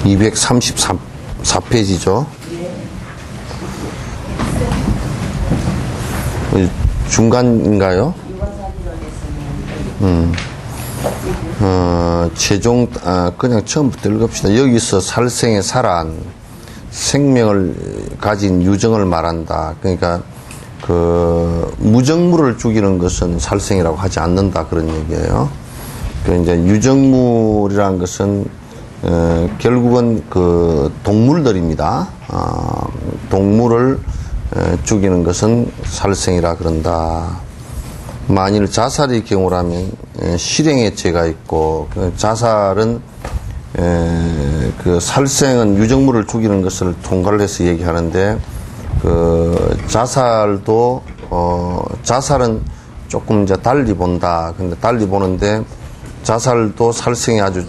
(234페이지죠) 중간인가요? 그냥 처음부터 읽읍시다. 여기서 살생의 살안, 생명을 가진 유정을 말한다. 그러니까 무정물을 죽이는 것은 살생이라고 하지 않는다, 그런 얘기예요. 이제 유정물이라는 것은 결국은 동물들입니다. 동물을 죽이는 것은 살생이라 그런다. 만일 자살의 경우라면 실행의 죄가 있고, 자살은 살생은 유정물을 죽이는 것을 통괄 해서 얘기하는데, 자살은 조금 이제 달리 본다. 근데 달리 보는데 자살도 살생이 아주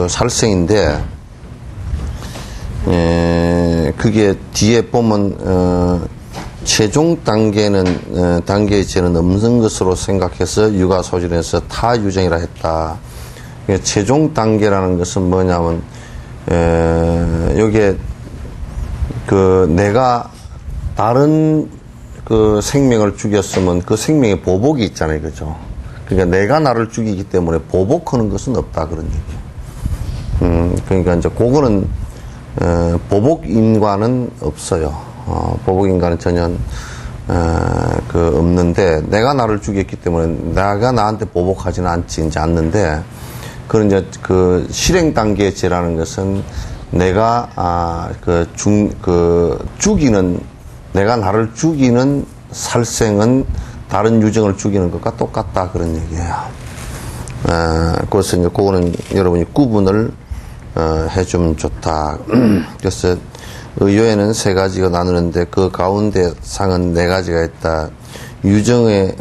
살생인데, 그게 뒤에 보면 최종 단계의 죄는 없는 것으로 생각해서 유가 소진해서 타유정이라 했다. 최종 단계라는 것은 뭐냐면, 여기에 내가 다른 생명을 죽였으면 그 생명의 보복이 있잖아요. 그죠? 그러니까 내가 나를 죽이기 때문에 보복하는 것은 없다, 그런 얘기예요. 그러니까 이제 그거는 보복인과는 없어요. 보복인과는 전혀 없는데, 내가 나를 죽였기 때문에 내가 나한테 보복하지는 않는데, 그런 이제 실행 단계의 죄라는 것은 내가 내가 나를 죽이는 살생은 다른 유정을 죽이는 것과 똑같다, 그런 얘기예요. 그래서 이제 그거는 여러분이 구분을 해주면 좋다. 그래서 의효에는 세 가지가 나누는데 그 가운데 상은 네 가지가 있다. 유정을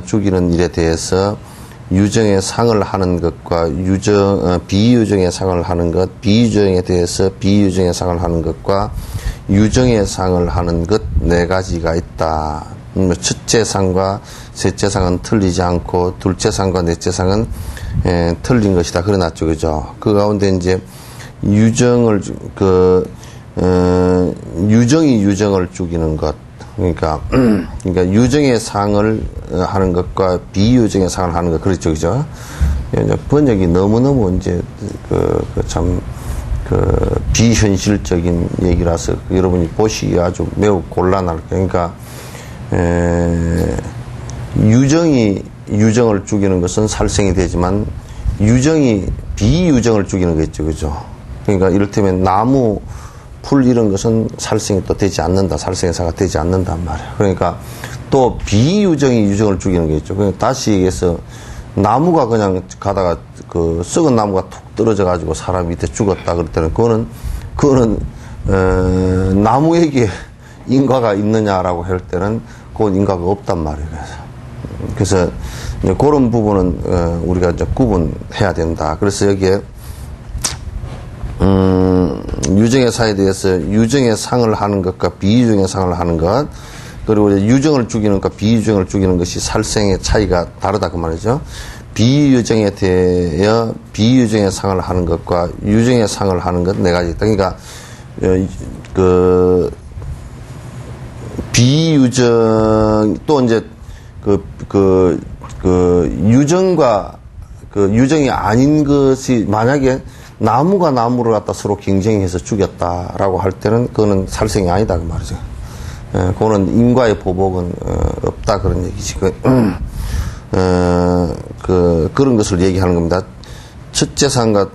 죽이는 일에 대해서 유정의 상을 하는 것과 비유정의 상을 하는 것, 비유정에 대해서 비유정의 상을 하는 것과 유정의 상을 하는 것 네 가지가 있다. 첫째 상과 셋째 상은 틀리지 않고 둘째 상과 넷째 상은 틀린 것이다. 그래놨죠, 그죠? 그 가운데 이제 유정이 유정을 죽이는 것, 그러니까 유정의 상을 하는 것과 비유정의 상을 하는 것, 그렇죠, 그죠? 번역이 너무너무 이제 비현실적인 얘기라서 여러분이 보시기 아주 매우 곤란할 거예요. 그러니까 유정이 유정을 죽이는 것은 살생이 되지만 유정이 비유정을 죽이는 거 있죠, 그죠? 그러니까 이를테면 나무, 풀 이런 것은 살생이 또 되지 않는다, 살생의사가 되지 않는단 말이에요. 그러니까 또 비유정이 유정을 죽이는 게 있죠. 그러니까 다시 얘기해서 나무가 그냥 가다가 썩은 나무가 툭 떨어져 가지고 사람 밑에 죽었다 그럴 때는 그거는 나무에게 인과가 있느냐라고 할 때는 그건 인과가 없단 말이에요. 그래서 이제 그런 부분은 우리가 이제 구분해야 된다. 그래서 여기에 유정의 사에 대해서 유정의 상을 하는 것과 비유정의 상을 하는 것, 그리고 유정을 죽이는 것과 비유정을 죽이는 것이 살생의 차이가 다르다, 그 말이죠. 비유정에 대하여 비유정의 상을 하는 것과 유정의 상을 하는 것 네 가지 있다. 그러니까 비유정 또 이제 유정과 유정이 아닌 것이 만약에 나무가 나무를 갖다 서로 경쟁해서 죽였다라고 할 때는 그거는 살생이 아니다, 그 말이죠. 그거는 인과의 보복은 없다, 그런 얘기지. 그런 것을 얘기하는 겁니다. 첫째 상과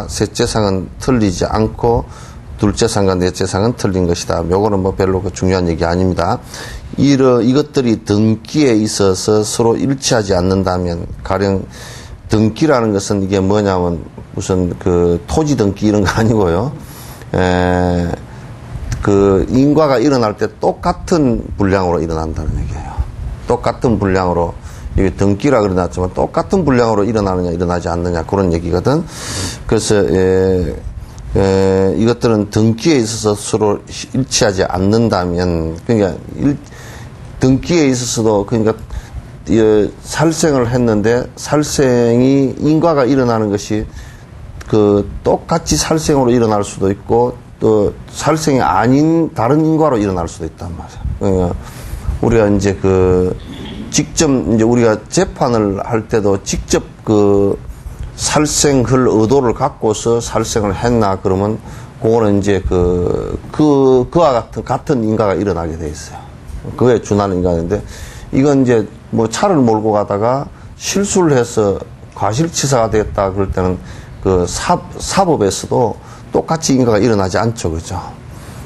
셋째 상은 틀리지 않고 둘째 상과 넷째 상은 틀린 것이다. 요거는 뭐 별로 중요한 얘기 아닙니다. 이것들이 등기에 있어서 서로 일치하지 않는다면, 가령 등기라는 것은 이게 뭐냐면 무슨 토지 등기 이런 거 아니고요. 인과가 일어날 때 똑같은 분량으로 일어난다는 얘기예요. 똑같은 분량으로 이게 등기라 그러놨지만 똑같은 분량으로 일어나느냐 일어나지 않느냐 그런 얘기거든. 그래서 이것들은 등기에 있어서 서로 일치하지 않는다면, 그러니까 등기에 있어서도 그러니까 살생을 했는데 살생이 인과가 일어나는 것이 그 똑같이 살생으로 일어날 수도 있고 또 살생이 아닌 다른 인과로 일어날 수도 있단 말이야. 그러니까 우리가 이제 직접 이제 우리가 재판을 할 때도 직접 살생할 의도를 갖고서 살생을 했나 그러면 그거는 이제 그와 같은 인과가 일어나게 돼 있어요. 그에 준하는 인과인데 이건 이제 뭐 차를 몰고 가다가 실수를 해서 과실치사가 됐다 그럴 때는 사법에서도 똑같이 인과가 일어나지 않죠. 그죠?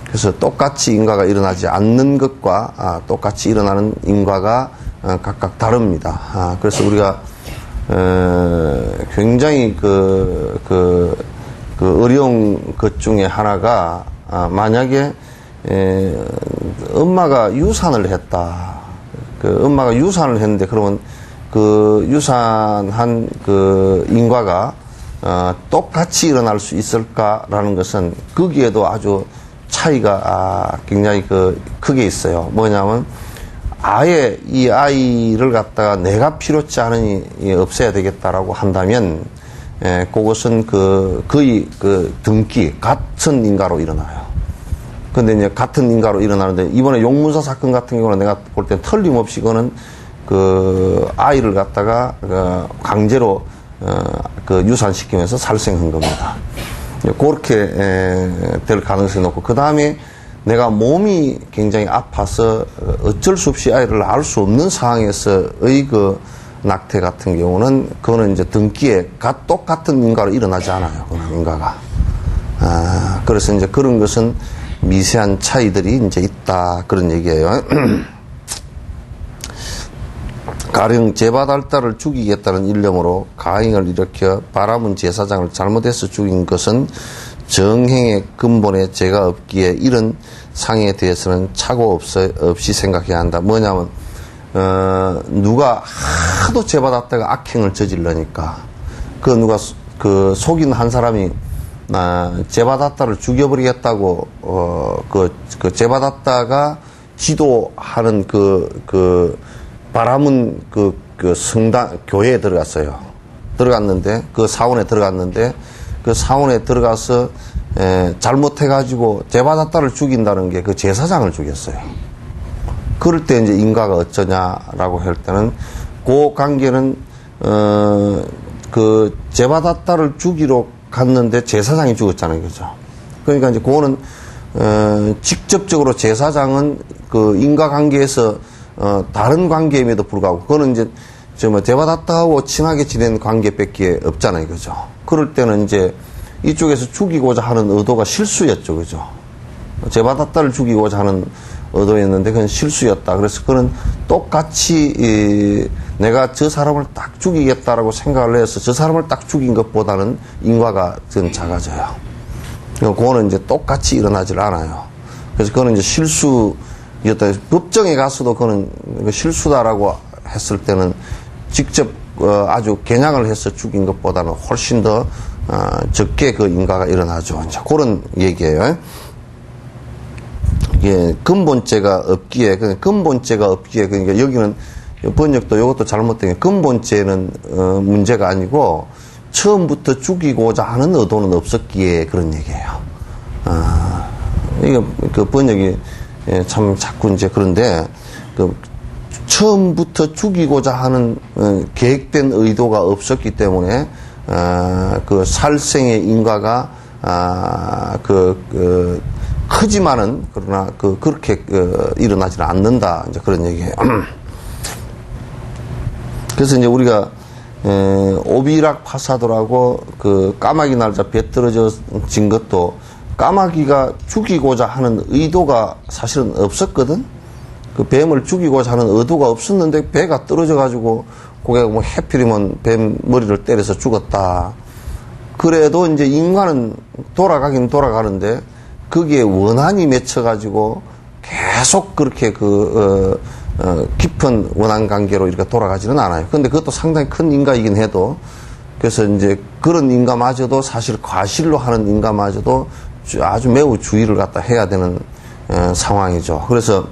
그래서 똑같이 인과가 일어나지 않는 것과 똑같이 일어나는 인과가 각각 다릅니다. 그래서 우리가 굉장히 어려운 것 중에 하나가 만약에 엄마가 유산을 했다. 엄마가 유산을 했는데 그러면 유산한 인과가 똑같이 일어날 수 있을까라는 것은 거기에도 아주 차이가 굉장히 크게 있어요. 뭐냐면 아예 이 아이를 갖다가 내가 필요치 않으니 없애야 되겠다라고 한다면 그것은 거의 등기 같은 인과로 일어나요. 근데 이제 같은 인과로 일어나는데 이번에 용문사 사건 같은 경우는 내가 볼 때 틀림없이 그거는 아이를 갖다가 강제로 유산시키면서 살생한 겁니다. 그렇게 될 가능성이 높고 그 다음에 내가 몸이 굉장히 아파서 어쩔 수 없이 아이를 낳을 수 없는 상황에서의 낙태 같은 경우는 그거는 이제 등기에 똑같은 인과로 일어나지 않아요. 그 인과가. 그래서 이제 그런 것은 미세한 차이들이 이제 있다. 그런 얘기예요. 가령 제밭 딸을 죽이겠다는 일념으로 가행을 일으켜 바라문 제사장을 잘못해서 죽인 것은 정행의 근본에 죄가 없기에 이런 상에 대해서는 착오 없이 생각해야 한다. 뭐냐면 누가 하도 제밭 딸가 악행을 저질러니까 누가 속인 한 사람이 제밭 딸을 죽여버리겠다고 제밭 딸가 지도하는 바람은 성당 교회에 들어갔는데 사원에 들어갔는데 그 사원에 들어가서 잘못해가지고 제밭 딸을 죽인다는 게 제사장을 죽였어요. 그럴 때 이제 인과가 어쩌냐라고 할 때는 그 관계는 제밭 딸을 죽이러 갔는데 제사장이 죽었잖아요, 그죠? 그러니까 이제 그거는 직접적으로 제사장은 인과관계에서 다른 관계임에도 불구하고 그거는 이제 제밭 딸하고 친하게 지낸 관계밖에 없잖아요, 그죠? 그럴 때는 이제 이쪽에서 죽이고자 하는 의도가 실수였죠, 그죠? 제밭 딸을 죽이고자 하는 의도였는데 그건 실수였다. 그래서 그는 똑같이 내가 저 사람을 딱 죽이겠다라고 생각을 해서 저 사람을 딱 죽인 것보다는 인과가 좀 작아져요. 그거는 이제 똑같이 일어나질 않아요. 그래서 그거는 이제 실수였다. 법정에 가서도 그거는 실수다라고 했을 때는 직접 아주 겨냥을 해서 죽인 것보다는 훨씬 더 적게 인과가 일어나죠. 이제 그런 얘기예요. 이게 근본죄가 없기에 그러니까 여기는 번역도 이것도 잘못된 게 근본죄는 문제가 아니고 처음부터 죽이고자 하는 의도는 없었기에 그런 얘기예요. 이거 번역이 참 자꾸 이제 그런데 처음부터 죽이고자 하는 계획된 의도가 없었기 때문에 살생의 인과가 크지만은 그러나 그렇게 일어나지는 않는다. 이제 그런 얘기예요. 그래서 이제 우리가 오비락 파사도라고 까마귀 날자 배 떨어진 것도 까마귀가 죽이고자 하는 의도가 사실은 없었거든. 뱀을 죽이고자 하는 의도가 없었는데 배가 떨어져 가지고 그게 뭐 해필이면 뱀 머리를 때려서 죽었다. 그래도 이제 인간은 돌아가긴 돌아가는데 거기에 원한이 맺혀가지고 계속 그렇게 깊은 원한 관계로 이렇게 돌아가지는 않아요. 근데 그것도 상당히 큰 인가이긴 해도, 그래서 이제 그런 인가마저도 사실 과실로 하는 인가마저도 아주 매우 주의를 갖다 해야 되는 상황이죠. 그래서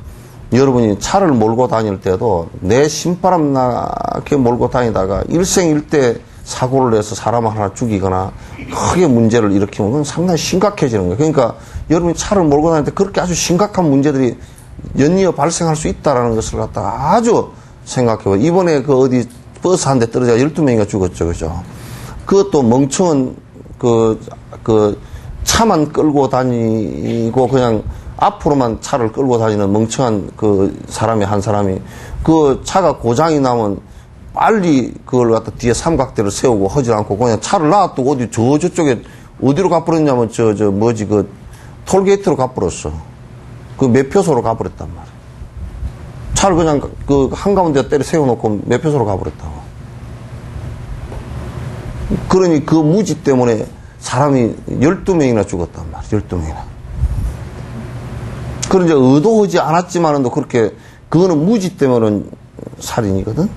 여러분이 차를 몰고 다닐 때도 내 신바람 나게 몰고 다니다가 일생일대 사고를 내서 사람 하나 죽이거나 크게 문제를 일으키면 그건 상당히 심각해지는 거예요. 그러니까 여러분이 차를 몰고 다닐 때 그렇게 아주 심각한 문제들이 연이어 발생할 수 있다라는 것을 갖다가 아주 생각해봐요. 이번에 그 어디 버스 한 대 떨어져 12명이가 죽었죠. 그죠? 그것도 멍청한 차만 끌고 다니고 그냥 앞으로만 차를 끌고 다니는 멍청한 그 사람이 한 사람이 그 차가 고장이 나면 빨리 그걸 갖다 뒤에 삼각대를 세우고 하지 않고 그냥 차를 놔두고 어디 저쪽에 어디로 가버렸냐면 그 톨게이트로 가버렸어. 그 매표소로 가버렸단 말이야. 차를 그냥 그 한가운데 때려 세워놓고 매표소로 가버렸다고. 그러니 그 무지 때문에 사람이 12명이나 죽었단 말이야. 12명이나. 그런 이제 의도하지 않았지만은 그렇게 그거는 무지 때문에 살인이거든.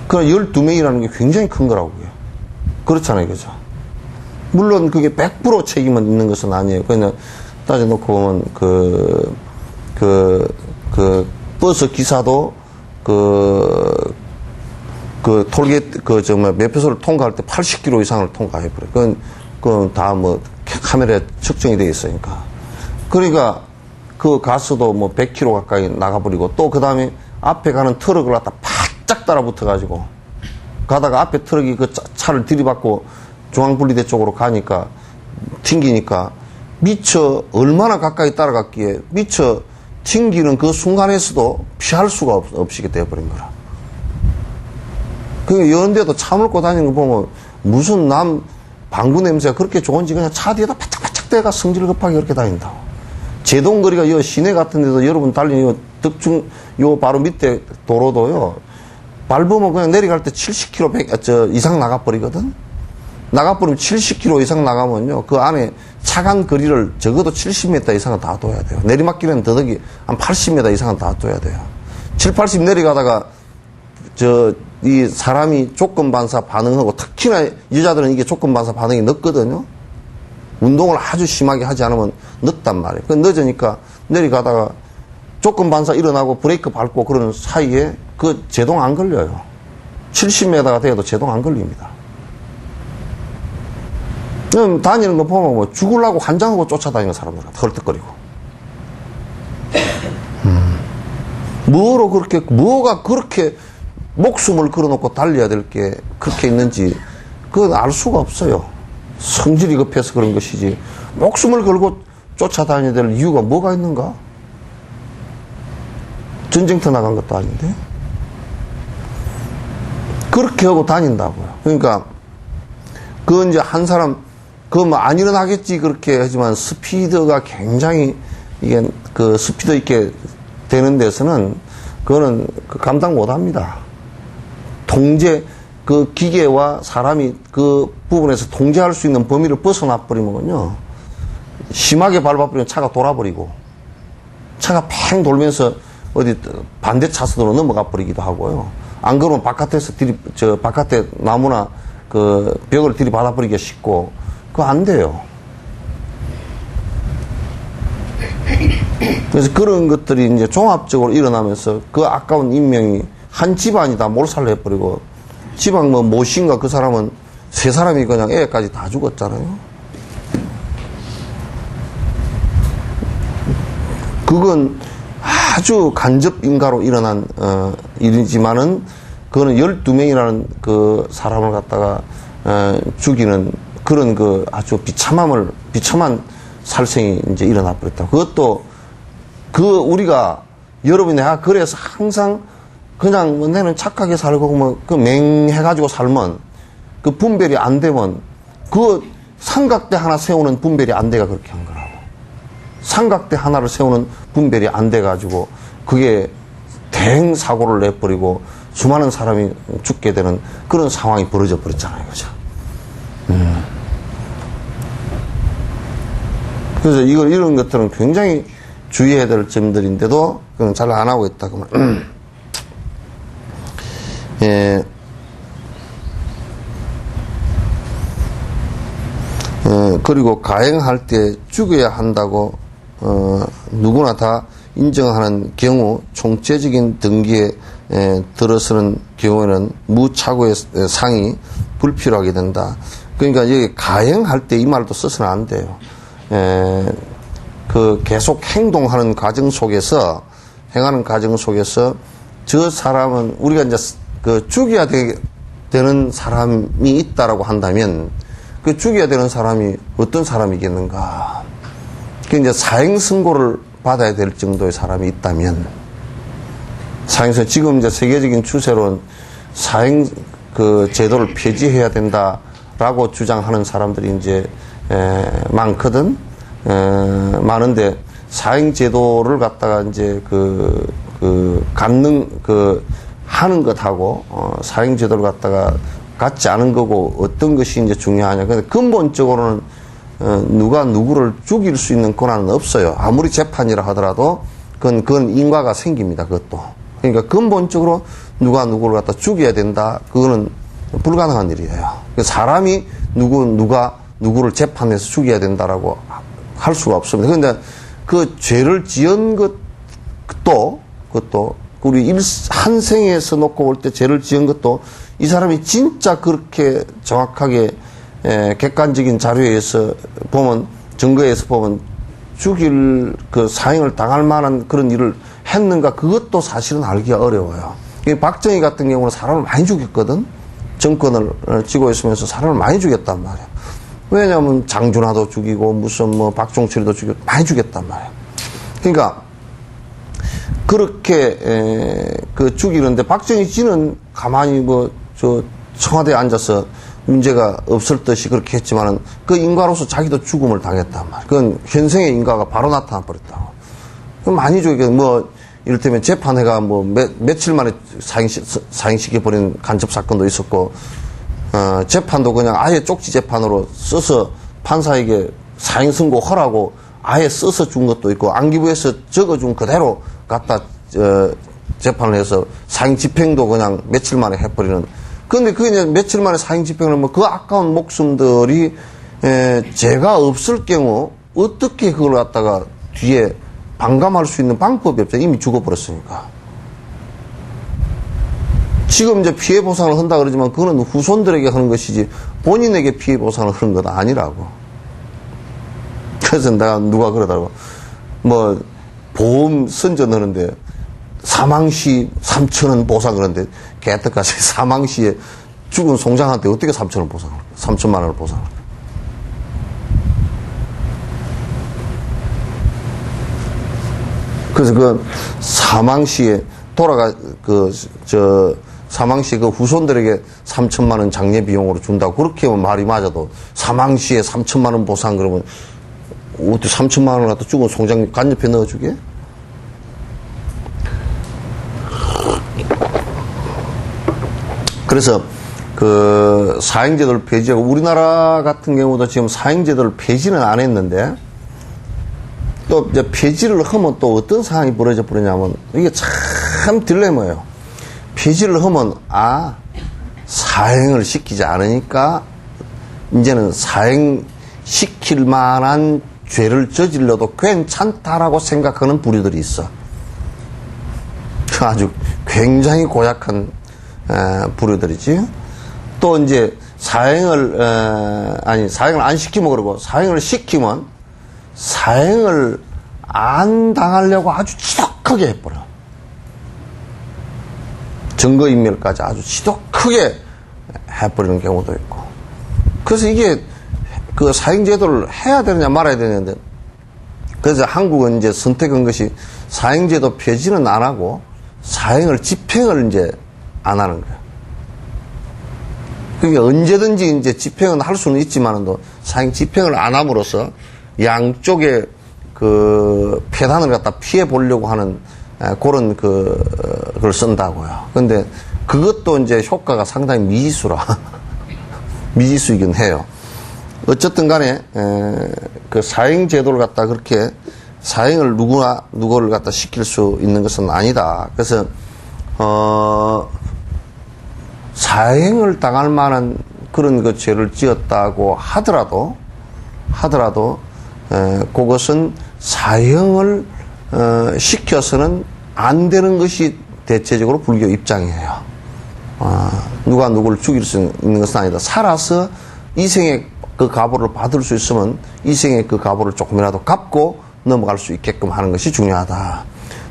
그러나 12명이라는 게 굉장히 큰 거라고 해요. 그렇잖아요. 그죠? 물론 그게 100% 책임은 있는 것은 아니에요. 그냥 따져놓고 보면 버스 기사도 톨게이트, 매표소를 통과할 때 80km 이상을 통과해버려요. 그건 다 카메라에 측정이 되어 있으니까. 그러니까 그 가스도 100km 가까이 나가버리고 또 그 다음에 앞에 가는 트럭을 갖다 바짝 따라붙어가지고 가다가 앞에 트럭이 그 차를 들이받고 중앙분리대 쪽으로 가니까 튕기니까 미처 얼마나 가까이 따라갔기에 미처 튕기는 그 순간에서도 피할 수가 없이 되어버린 거라. 그 이런데도 차 몰고 다니는 거 보면 무슨 방구 냄새가 그렇게 좋은지 그냥 차 뒤에다 바짝바짝 대가 성질 급하게 그렇게 다닌다고. 제동거리가 이 시내 같은 데도 여러분 달리는 요 바로 밑에 도로도요. 밟으면 그냥 내려갈 때 70km 이상 나가버리거든. 나가버리면 70km 이상 나가면요. 그 안에 차간 거리를 적어도 70m 이상은 다 둬야 돼요. 내리막길에는 더덕이 한 80m 이상은 다 둬야 돼요. 7, 80 내려가다가 이 사람이 조건반사 반응하고 특히나 여자들은 이게 조건반사 반응이 늦거든요. 운동을 아주 심하게 하지 않으면 늦단 말이에요. 그 늦으니까 내려가다가 조건반사 일어나고 브레이크 밟고 그러는 사이에 그 제동 안 걸려요. 70m가 돼도 제동 안 걸립니다. 다니는 거 보면 죽으려고 환장하고 쫓아다니는 사람들 헐떡거리고. 뭐가 그렇게 목숨을 걸어놓고 달려야 될 게 그렇게 있는지 그건 알 수가 없어요. 성질이 급해서 그런 것이지 목숨을 걸고 쫓아다녀야 될 이유가 뭐가 있는가? 전쟁터 나간 것도 아닌데 그렇게 하고 다닌다고요. 그러니까 그건 이제 한 사람 안 일어나겠지 그렇게 하지만 스피드가 굉장히 이게 스피드 있게 되는 데서는 그거는 감당 못 합니다. 기계와 사람이 그 부분에서 통제할 수 있는 범위를 벗어나 버리면요. 심하게 밟아버리면 차가 돌아버리고, 차가 팽 돌면서 어디 반대 차선으로 넘어가 버리기도 하고요. 안 그러면 바깥에서 바깥에 나무나 벽을 들이받아 버리기가 쉽고, 그거 안 돼요. 그래서 그런 것들이 이제 종합적으로 일어나면서 그 아까운 인명이 한 집안이 다 몰살을 해버리고, 집안 모신가 그 사람은 세 사람이 그냥 애까지 다 죽었잖아요. 그건 아주 간접 인가로 일어난 일이지만은 그거는 12명이라는 그 사람을 갖다가 죽이는 그런 아주 비참한 살생이 이제 일어나 버렸다. 그것도 우리가 여러분이 내가 그래서 항상 그냥 내는 착하게 살고 맹해가지고 살면 그 분별이 안 되면 삼각대 하나 세우는 분별이 안 돼가 그렇게 한 거라고. 삼각대 하나를 세우는 분별이 안 돼가지고 그게 대행 사고를 내버리고 수많은 사람이 죽게 되는 그런 상황이 벌어져 버렸잖아요. 그죠? 그래서 이런 것들은 굉장히 주의해야 될 점들인데도 그건 잘 안 하고 있다. 그러면 예. 그리고 가행할 때 죽여야 한다고 누구나 다 인정하는 경우 총체적인 등기에 들어서는 경우에는 무차고의 상이 불필요하게 된다. 그러니까 여기 가행할 때 이 말도 써서는 안 돼요. 그 계속 행동하는 과정 속에서 행하는 과정 속에서 저 사람은 우리가 이제 그 죽여야 되는 사람이 있다라고 한다면 그 죽여야 되는 사람이 어떤 사람이겠는가? 그 이제 사형 선고를 받아야 될 정도의 사람이 있다면 사형선 지금 이제 세계적인 추세로는 사형 그 제도를 폐지해야 된다라고 주장하는 사람들이 이제 많거든. 많은데 사형 제도를 갖다가 이제 하는 것하고 사형 제도를 갖다가 같지 않은 거고 어떤 것이 이제 중요하냐. 근데 근본적으로는 누가 누구를 죽일 수 있는 권한은 없어요. 아무리 재판이라 하더라도 그건 인과가 생깁니다. 그것도. 그러니까 근본적으로 누가 누구를 갖다 죽여야 된다. 그거는 불가능한 일이에요. 사람이 누가 누구를 재판해서 죽여야 된다라고 할 수가 없습니다. 그런데 그 죄를 지은 그것도 우리 한 생에서 놓고 볼 때 죄를 지은 것도 이 사람이 진짜 그렇게 정확하게 객관적인 자료에 의해서 보면 증거에 의해서 보면 죽일 그 사형을 당할 만한 그런 일을 했는가 그것도 사실은 알기가 어려워요. 박정희 같은 경우는 사람을 많이 죽였거든. 정권을 쥐고 있으면서 사람을 많이 죽였단 말이야. 왜냐하면 장준하도 죽이고 무슨 뭐 박종철이도 죽이고 많이 죽였단 말이야. 그러니까 그렇게 그 죽이는데 박정희 씨는 가만히 저 청와대에 앉아서 문제가 없을 듯이 그렇게 했지만은 그 인과로서 자기도 죽음을 당했단 말이야. 그건 현생의 인과가 바로 나타나 버렸다고. 많이 죽이고 이를테면 재판회가 며칠 만에 사형시켜버린 간첩 사건도 있었고, 재판도 그냥 아예 쪽지 재판으로 써서 판사에게 사형 선고하라고 아예 써서 준 것도 있고, 안기부에서 적어준 그대로 갖다, 재판을 해서 사형 집행도 그냥 며칠 만에 해버리는. 근데 그게 이제 며칠 만에 사형 집행을 하면 그 아까운 목숨들이, 죄가 없을 경우 어떻게 그걸 갖다가 뒤에 반감할 수 있는 방법이 없죠. 이미 죽어버렸으니까. 지금 이제 피해 보상을 한다 그러지만 그거는 후손들에게 하는 것이지 본인에게 피해 보상을 하는 건 아니라고. 그래서 누가 그러더라고. 보험 선저 넣는데 사망시 3,000원 보상 그러는데 개떡같이 사망시에 죽은 송장한테 어떻게 3,000원 보상을, 3천만 원을 보상을. 그래서 그 사망시에 사망시 그 후손들에게 3천만 원 장례 비용으로 준다고 그렇게 하면 말이 맞아도 사망시에 3천만 원 보상 그러면 어떻게 3천만 원을 갖다 죽은 송장 간접해 넣어주게? 그래서 그 사형제도를 폐지하고 우리나라 같은 경우도 지금 사형제도를 폐지는 안 했는데 또 이제 폐지를 하면 또 어떤 상황이 벌어져 버리냐면 이게 참 딜레마예요. 폐지를 하면 사형을 시키지 않으니까 이제는 사형시킬 만한 죄를 저질러도 괜찮다라고 생각하는 부류들이 있어. 아주 굉장히 고약한 부류들이지. 또 이제 사형을 안 시키면 그러고 사형을 시키면 사형을 안 당하려고 아주 지독하게 해버려. 증거인멸까지 아주 지독하게 해버리는 경우도 있고. 그래서 이게 그 사형제도를 해야 되느냐 말아야 되는데, 그래서 한국은 이제 선택한 것이 사형제도 폐지는 안 하고 사형을 집행을 이제 안 하는 거야. 그게 언제든지 이제 집행은 할 수는 있지만도 사형 집행을 안 함으로써 양쪽에 그 폐단을 갖다 피해 보려고 하는 그런 그걸 쓴다고요. 근데 그것도 이제 효과가 상당히 미지수이긴 해요. 어쨌든 간에 그 사형 제도를 갖다 그렇게 사형을 누구를 갖다 시킬 수 있는 것은 아니다. 그래서, 사형을 당할 만한 그런 그 죄를 지었다고 하더라도, 그것은 사형을, 시켜서는 안 되는 것이 대체적으로 불교 입장이에요. 누가 누구를 죽일 수 있는 것은 아니다. 살아서 이생의 그 가보를 받을 수 있으면 이생의 그 가보를 조금이라도 갚고 넘어갈 수 있게끔 하는 것이 중요하다.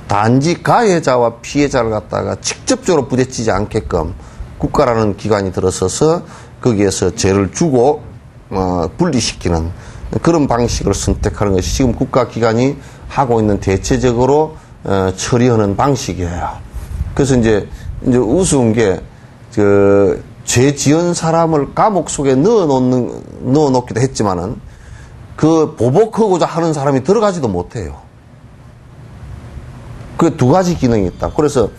단지 가해자와 피해자를 갖다가 직접적으로 부딪히지 않게끔 국가라는 기관이 들어서서 거기에서 죄를 주고 분리시키는 그런 방식을 선택하는 것이 지금 국가기관이 하고 있는 대체적으로 처리하는 방식이에요. 그래서 이제 우스운 게 죄 지은 사람을 감옥 속에 넣어놓기도 했지만은 그 보복하고자 하는 사람이 들어가지도 못해요. 그 두 가지 기능이 있다. 그래서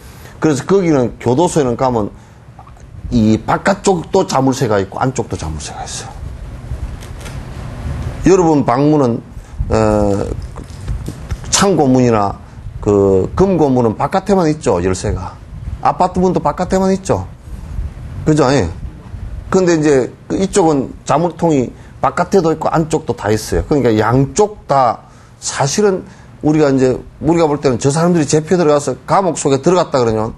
거기는 교도소에는 가면 이 바깥쪽도 자물쇠가 있고 안쪽도 자물쇠가 있어요. 여러분 방문은 창고문이나 그 금고문은 바깥에만 있죠. 열쇠가. 아파트 문도 바깥에만 있죠. 그죠? 예. 근데 이제 이쪽은 자물통이 바깥에도 있고 안쪽도 다 있어요. 그러니까 양쪽 다 사실은 우리가 볼 때는 저 사람들이 잡혀 들어가서 감옥 속에 들어갔다 그러면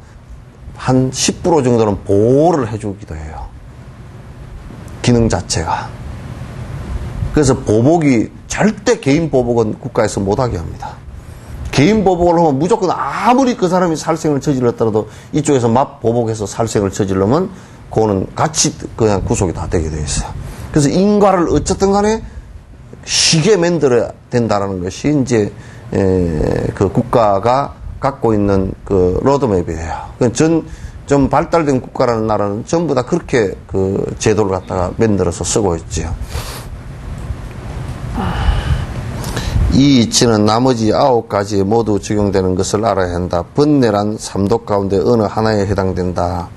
한 10% 정도는 보호를 해주기도 해요. 기능 자체가. 그래서 보복이 절대 개인 보복은 국가에서 못하게 합니다. 개인 보복을 하면 무조건 아무리 그 사람이 살생을 저질렀더라도 이쪽에서 맞 보복해서 살생을 저질러면 그거는 같이 그냥 구속이 다 되게 돼 있어요. 그래서 인과를 어쨌든 간에 시게 만들어야 된다라는 것이 이제 그 국가가 갖고 있는 그 로드맵이에요. 좀 발달된 국가라는 나라는 전부 다 그렇게 그 제도를 갖다가 만들어서 쓰고 있지요. 이 이치는 나머지 9가지에 모두 적용되는 것을 알아야 한다. 번뇌란 삼독 가운데 어느 하나에 해당된다.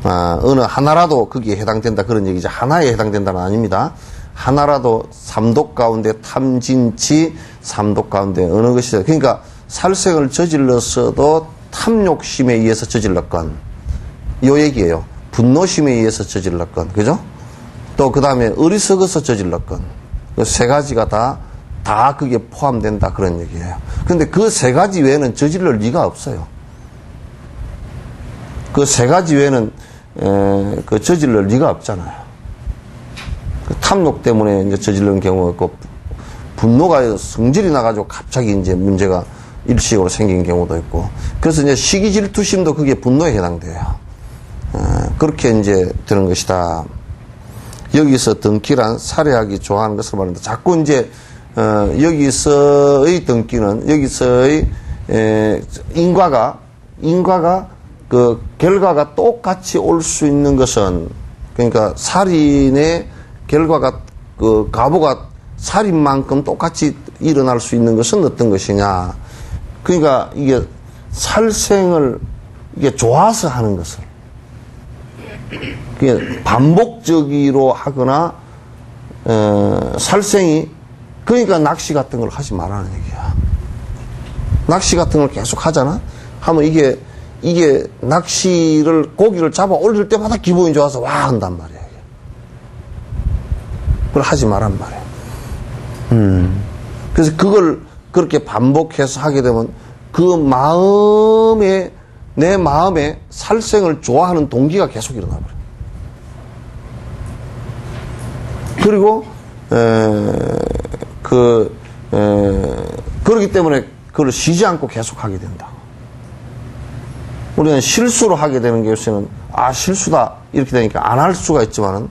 어느 하나라도 거기에 해당된다. 그런 얘기죠. 하나에 해당된다는 아닙니다. 하나라도 삼독 가운데 탐진치 삼독 가운데 어느 것이다. 그러니까 살생을 저질렀어도 탐욕심에 의해서 저질렀건 요 얘기예요. 분노심에 의해서 저질렀건 그죠? 또 그 다음에 어리석어서 저질렀건 그 세 가지가 다 그게 포함된다 그런 얘기예요. 근데 그 세 가지 외에는 저질러 리가 없어요. 그 세 가지 외에는 그 저질러 리가 없잖아요. 그 탐욕 때문에 이제 저지르는 경우가 있고 분노가 성질이 나가지고 갑자기 이제 문제가 일시적으로 생긴 경우도 있고 그래서 이제 시기 질투심도 그게 분노에 해당돼요. 그렇게 이제 되는 것이다. 여기서 등기란 살해하기 좋아하는 것을 말합니다. 자꾸 이제 여기서의 등기는 여기서의 인과가 그 결과가 똑같이 올 수 있는 것은 그러니까 살인의 결과가 그 가보가 살인만큼 똑같이 일어날 수 있는 것은 어떤 것이냐. 그러니까 이게 살생을 이게 좋아서 하는 것을 그게 반복적으로 하거나 살생이 그러니까 낚시 같은 걸 하지 말라는 얘기야. 낚시 같은 걸 계속 하잖아. 하면 이게 낚시를 고기를 잡아 올릴 때마다 기분이 좋아서 와 한단 말이야. 그걸 하지 말란 말이야. 그래서 그걸 그렇게 반복해서 하게 되면 내 마음에 살생을 좋아하는 동기가 계속 일어나 버려. 그리고 그렇기 때문에 그걸 쉬지 않고 계속 하게 된다. 우리는 실수로 하게 되는 것은 실수다 이렇게 되니까 안 할 수가 있지만은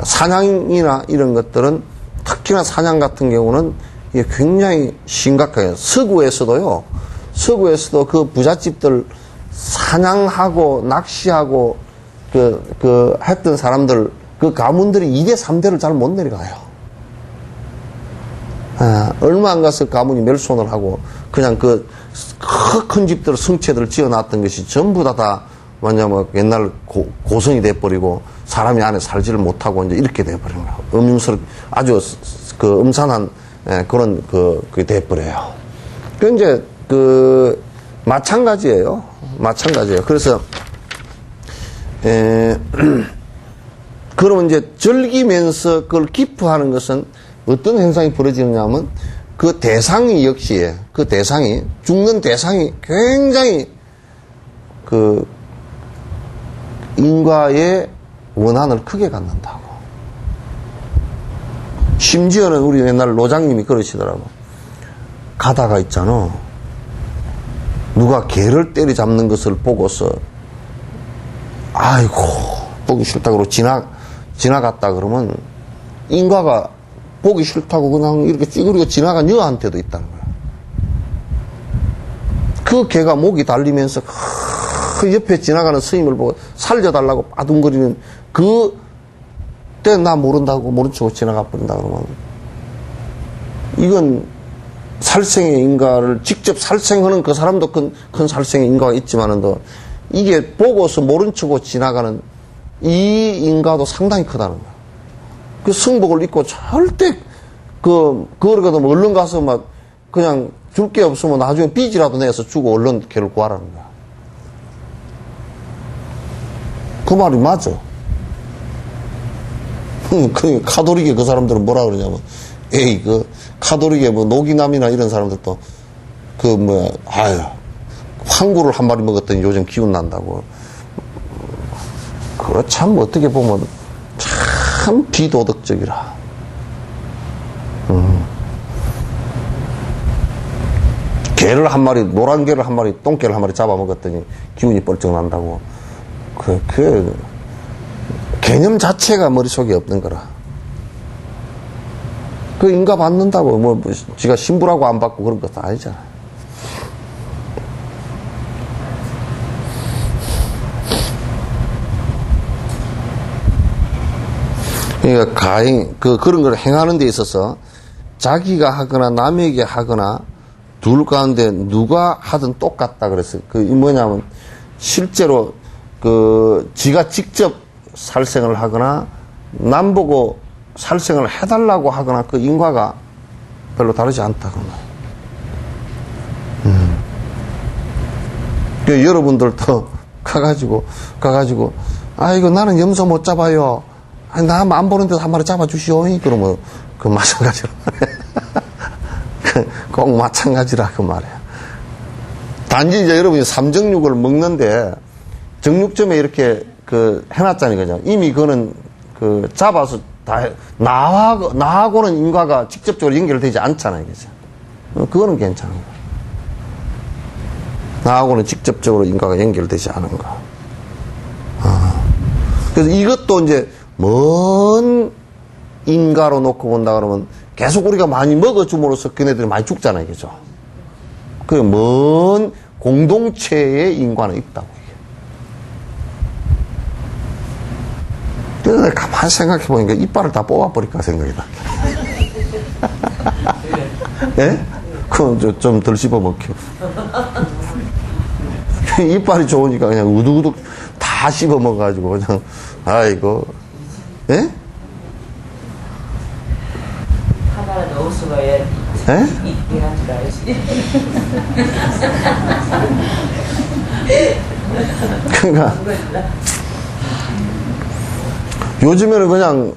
사냥이나 이런 것들은 특히나 사냥 같은 경우는 이게 굉장히 심각해요. 서구에서도 그 부잣집들 사냥하고 낚시하고 했던 사람들 그 가문들이 2대 3대를 잘 못 내려가요. 얼마 안 가서 가문이 멸손을 하고 그냥 그 큰 집들 성체들 지어놨던 것이 전부 다 완전 뭐 옛날 고성이 돼버리고 사람이 안에 살지를 못하고 이제 이렇게 돼버리는 거예요. 아주 그 음산한 그런 그게 돼버려요. 그 이제 마찬가지예요. 마찬가지예요. 그래서 그러면 이제 즐기면서 그걸 기뻐하는 것은 어떤 현상이 벌어지느냐면 그 대상이 역시 그 대상이 죽는 대상이 굉장히 그 인과의 원한을 크게 갖는다고. 심지어는 우리 옛날 노장님이 그러시더라고. 가다가 있잖아. 누가 개를 때리잡는 것을 보고서 아이고 보기 싫다고 지나갔다 그러면 인과가 보기 싫다고 그냥 이렇게 찌그리고 지나간 여한테도 있다는 거야. 그 개가 목이 달리면서 그 옆에 지나가는 스님을 보고 살려달라고 빠둥거리는 그때 나 모른다고 모른 척 지나가 버린다 그러면 이건 살생의 인과를 직접 살생하는 그 사람도 큰 살생의 인과가 있지만은 이게 보고서 모른 척하고 지나가는 이 인과도 상당히 크다는 거야. 그 승복을 입고 절대 그러거든 얼른 가서 막 그냥 줄 게 없으면 나중에 빚이라도 내서 주고 얼른 걔를 구하라는 거야. 그 말이 맞아. 그 카톨릭의 그 사람들은 뭐라 그러냐면 에이 카톨릭의 노기남이나 이런 사람들도 황구를 한 마리 먹었더니 요즘 기운 난다고. 그거 참 어떻게 보면 참 비도덕적이라. 개를 한 마리, 노란 개를 한 마리, 똥개를 한 마리 잡아먹었더니 기운이 뻘쩍 난다고. 그 개념 자체가 머릿속에 없는 거라. 그 인가 받는다고 지가 신부라고 안 받고 그런 것도 아니잖아. 그러니까 그런 걸 행하는 데 있어서 자기가 하거나 남에게 하거나 둘 가운데 누가 하든 똑같다 그랬어요. 뭐냐면 실제로 지가 직접 살생을 하거나 남 보고 살생을 해달라고 하거나 그 인과가 별로 다르지 않다. 여러분들도 가가지고 아이고 나는 염소 못 잡아요. 나 안 보는 데서 한 마리 잡아주시오. 그러면 그 마찬가지로 꼭 마찬가지라 그 말이야. 단지 이제 여러분이 삼정육을 먹는데 정육점에 이렇게 해놨잖아요, 그죠? 이미 그거는 잡아서 다 나하고는 인과가 직접적으로 연결되지 않잖아요, 그죠? 그거는 괜찮은 거야. 나하고는 직접적으로 인과가 연결되지 않은 거. 그래서 이것도 이제 먼 인과로 놓고 본다 그러면 계속 우리가 많이 먹어줌으로써 걔네들이 많이 죽잖아요, 그죠? 그 먼 공동체의 인과는 있다고. 그래서 내가 가만히 생각해 보니까 이빨을 다 뽑아버릴까 생각이 나. 예? 그럼 좀 덜 씹어먹혀. 이빨이 좋으니까 그냥 우두우두 다 씹어먹어가지고 그냥, 아이고. 예? 하나는 넣을 수가 있긴 한 줄 알지. 그러니까 요즘에는 그냥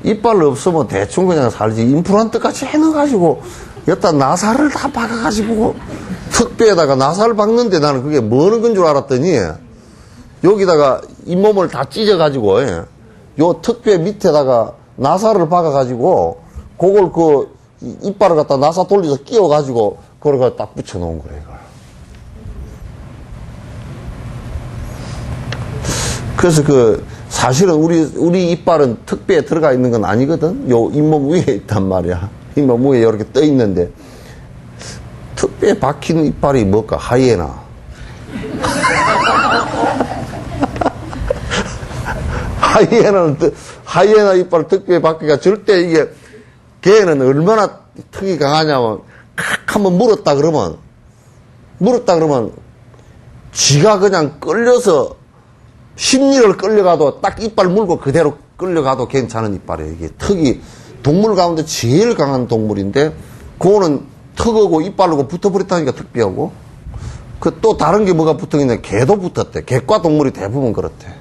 이빨 없으면 대충 그냥 살지. 임플란트까지 해놔가지고 여기다 나사를 다 박아가지고 턱뼈에다가 나사를 박는데 나는 그게 뭐는 건 줄 알았더니 여기다가 잇몸을 다 찢어가지고 요 턱뼈 밑에다가 나사를 박아가지고 그걸 이빨을 갖다 나사 돌려서 끼워가지고 그걸 딱 붙여놓은 거예요. 이걸. 그래서 사실은 우리 이빨은 턱뼈에 들어가 있는 건 아니거든. 요 잇몸 위에 있단 말이야. 잇몸 위에 이렇게 떠 있는데 턱뼈에 박힌 이빨이 뭘까? 하이에나. 하이에나 이빨 턱뼈에 박히니까 절대 이게 걔는 얼마나 턱이 강하냐면 칵 한번 물었다 그러면 지가 그냥 끌려서 심리를 끌려가도 딱 이빨 물고 그대로 끌려가도 괜찮은 이빨이에요. 이게 턱이 동물 가운데 제일 강한 동물인데 그거는 턱하고 이빨하고 붙어버렸다니까, 턱뼈하고. 그 또 다른 게 뭐가 붙어있는데, 개도 붙었대. 개과 동물이 대부분 그렇대.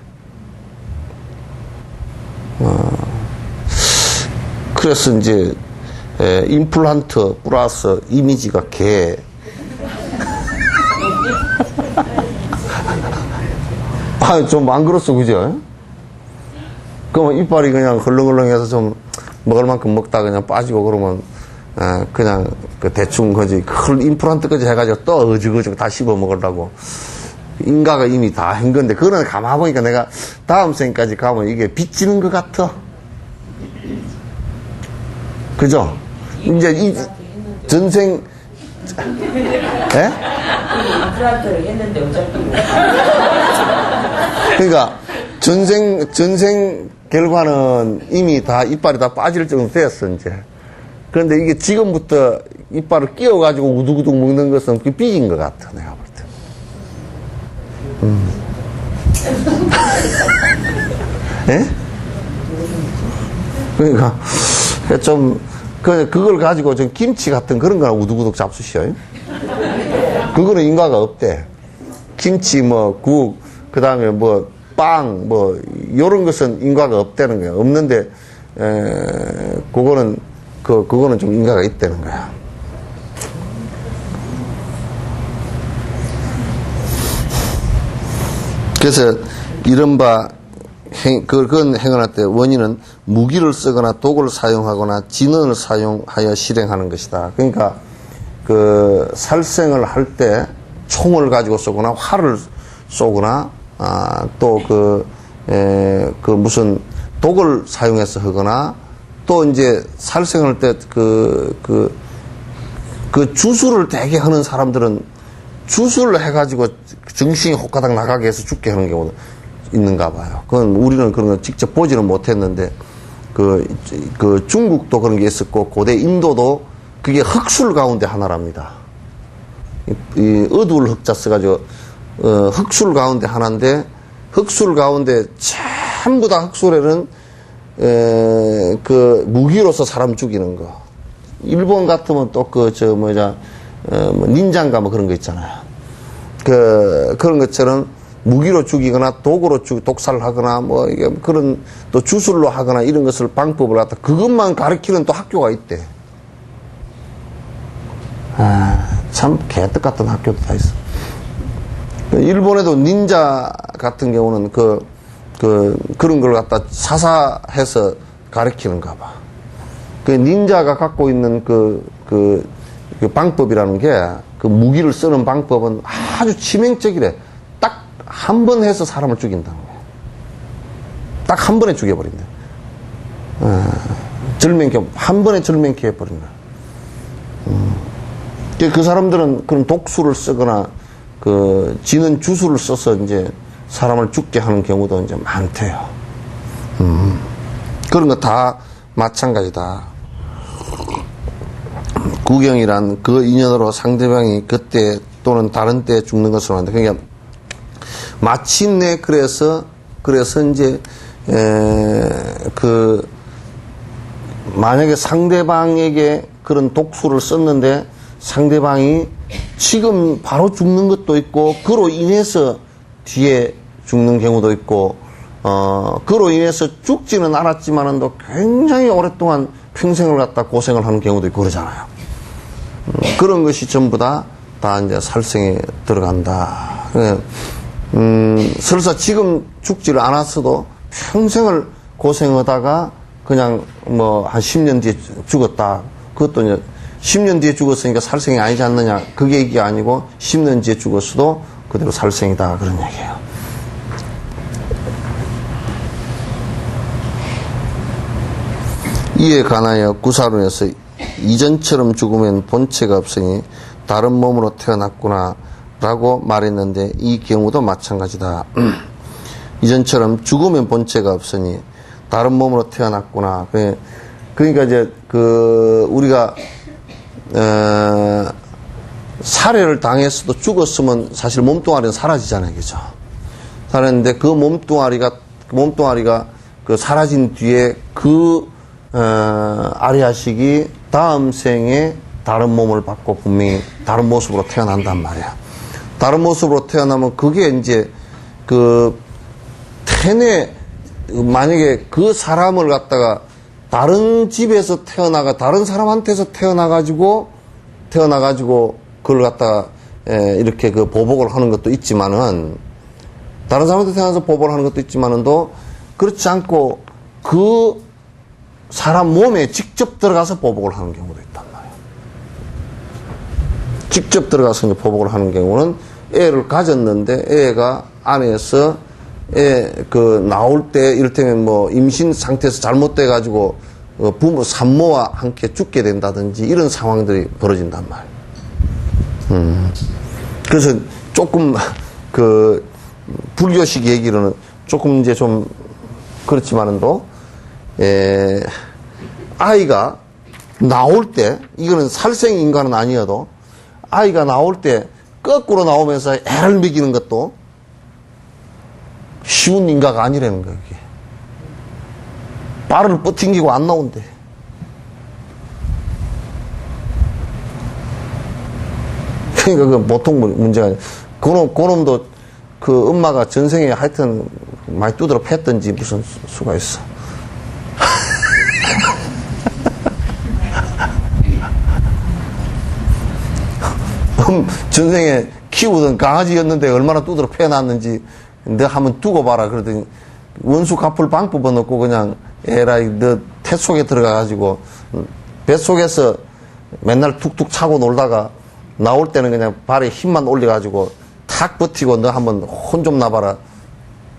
그래서 이제, 임플란트 플러스 이미지가 개. 아, 좀 안 그렇소, 그죠? 그러면 이빨이 그냥 헐렁헐렁해서 좀 먹을 만큼 먹다 그냥 빠지고 그러면, 그냥 그 대충 거지. 그 임플란트까지 해가지고 또 어지거지고 다 씹어 먹으려고. 인가가 이미 다 한 건데, 그거는 가만보니까 내가 다음 생까지 가면 이게 빚지는 것 같아. 그죠? 이제 이 전생, 예? 임플란트를 했는데 어차피 그러니까 전생 결과는 이미 다 이빨이 다 빠질 정도 되었어, 이제. 그런데 이게 지금부터 이빨을 끼워가지고 우두구둑 먹는 것은 그 빚인 것 같아, 내가 볼 때. 예? 그러니까, 좀, 그걸 가지고 좀 김치 같은 그런 거나 우두구둑 잡수시오. 그거는 인과가 없대. 김치, 뭐, 국, 그 다음에 뭐, 빵, 뭐, 요런 것은 인과가 없다는 거야. 없는데, 그거는 좀 인과가 있다는 거야. 그래서, 이른바, 그건 행언할 때 원인은 무기를 쓰거나 독을 사용하거나 진언을 사용하여 실행하는 것이다. 그러니까, 살생을 할 때 총을 가지고 쏘거나 활을 쏘거나, 또 무슨 독을 사용해서 하거나, 또 이제 살생할 때 주술을 되게 하는 사람들은 주술을 해가지고 정신이 혹가닥 나가게 해서 죽게 하는 경우도 있는가 봐요. 그건 우리는 그런 거 직접 보지는 못했는데, 중국도 그런 게 있었고, 고대 인도도 그게 흑술 가운데 하나랍니다. 이 어두울 흑자 써가지고, 흑술 가운데 하나인데, 흑술 가운데 전부 다 흑술에는, 무기로서 사람 죽이는 거. 일본 같으면 또 닌자인가 뭐 그런 거 있잖아요. 그런 것처럼 무기로 죽이거나 독살을 하거나 뭐 이게 그런 또 주술로 하거나 이런 것을 방법을 갖다 그것만 가르치는 또 학교가 있대. 참 개떡 같은 학교도 다 있어. 일본에도 닌자 같은 경우는 그런 걸 갖다 사사해서 가르치는가 봐. 닌자가 갖고 있는 그 방법이라는 게 무기를 쓰는 방법은 아주 치명적이래. 딱 한 번 해서 사람을 죽인다는 거야. 딱 한 번에 죽여버린다. 한 번에 절명케 해버린다. 그 사람들은 그런 독수를 쓰거나 지는 주술을 써서 이제 사람을 죽게 하는 경우도 이제 많대요. 그런 거 다 마찬가지다. 구경이란 그 인연으로 상대방이 그때 또는 다른 때 죽는 것으로 한다. 그러니까 마침내 그래서 이제 만약에 상대방에게 그런 독수를 썼는데 상대방이 지금 바로 죽는 것도 있고 그로 인해서 뒤에 죽는 경우도 있고 그로 인해서 죽지는 않았지만은 또 굉장히 오랫동안 평생을 갖다 고생을 하는 경우도 있고 그러잖아요. 그런 것이 전부 다 이제 살생에 들어간다. 설사 지금 죽지를 않았어도 평생을 고생하다가 그냥 뭐 한 10년 뒤에 죽었다. 그것도 이제 10년 뒤에 죽었으니까 살생이 아니지 않느냐. 그 얘기가 아니고 10년 뒤에 죽었어도 그대로 살생이다. 그런 얘기예요. 이에 관하여 구사론에서 이전처럼 죽으면 본체가 없으니 다른 몸으로 태어났구나 라고 말했는데 이 경우도 마찬가지다. 이전처럼 죽으면 본체가 없으니 다른 몸으로 태어났구나. 그러니까 이제 우리가 살해를 당했어도 죽었으면 사실 몸뚱아리는 사라지잖아요. 그죠? 살았는데 그 몸뚱아리가 사라진 뒤에 아리아식이 다음 다른 몸을 받고 분명히 다른 모습으로 태어난단 말이야. 다른 모습으로 태어나면 그게 이제 그 태뇌, 만약에 그 사람을 갖다가 다른 집에서 다른 사람한테서 태어나가지고 그걸 갖다가 이렇게 그 보복을 하는 것도 있지만은, 다른 사람한테 태어나서 보복을 하는 것도 있지만은 또 그렇지 않고 그 사람 몸에 직접 들어가서 보복을 하는 경우도 있단 말이에요. 직접 들어가서 이제 보복을 하는 경우는 애를 가졌는데 애가 안에서 나올 때 이를테면 뭐 임신 상태에서 잘못돼가지고 부모, 산모와 함께 죽게 된다든지 이런 상황들이 벌어진단 말이에요. 그래서 조금 그 불교식 얘기로는 조금 이제 좀 그렇지만은도 아이가 나올 때, 이거는 살생 인간은 아니어도 아이가 나올 때 거꾸로 나오면서 애를 먹이는 것도 쉬운 인가가 아니라는 거예요. 이게. 발을 뻗팅기고 안 나온대. 그러니까 그 보통 문제가 아니에요. 그놈도 그 엄마가 전생에 하여튼 많이 두드러 팼던지 무슨 수가 있어. 전생에 키우던 강아지였는데 얼마나 두드러 패놨는지 내가 한번 두고 봐라 그러더니 원수 갚을 방법은 없고 그냥 에라이 너 태 속에 들어가가지고 뱃속에서 맨날 툭툭 차고 놀다가 나올 때는 그냥 발에 힘만 올려가지고 탁 버티고 너 한번 혼 좀 나봐라.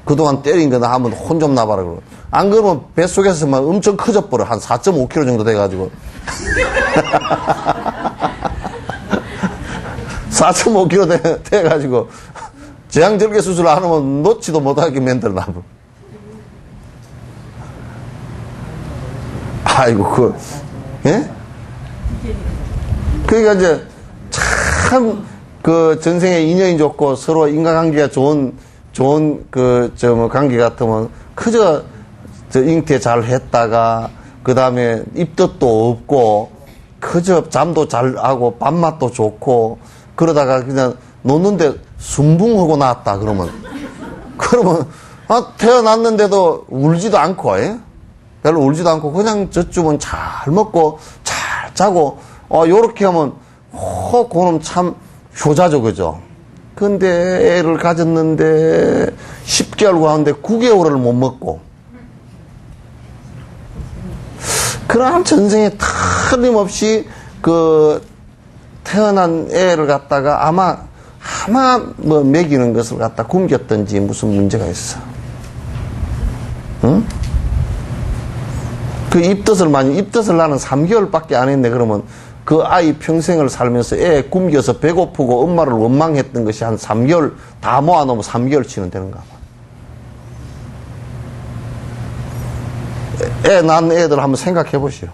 그동안 때린 거 나 한번 혼 좀 나봐라. 그러고. 안 그러면 뱃속에서만 엄청 커져버려. 한 4.5kg 정도 돼가지고. 4.5kg 돼가지고 제왕절개 수술 안 하면 놓지도 못하게 만들어놔. 아이고, 예? 그러니까 이제 참 그 전생에 인연이 좋고 서로 인간관계가 좋은 관계 같으면 그저 잉태 잘 했다가 그 다음에 입덧도 없고 그저 잠도 잘 하고 밥맛도 좋고 그러다가 그냥 놓는데 순붕하고 나왔다 그러면 태어났는데도 울지도 않고 별로 울지도 않고 그냥 저쯤은 잘 먹고 잘 자고 요렇게 하면 그놈 참 효자죠, 그죠? 근데 애를 가졌는데 10개월 가운데 9개월을 못 먹고 그러한 전생에 틀림없이 그 태어난 애를 갖다가 아마 뭐 먹이는 것을 갖다 굶겼든지 무슨 문제가 있어. 응? 그 입덧을 나는 3개월밖에 안 했네. 그러면 그 아이 평생을 살면서 애 굶겨서 배고프고 엄마를 원망했던 것이 한 3개월 다 모아놓으면 3개월치는 되는가 봐. 애 낳은 애들 한번 생각해 보시오.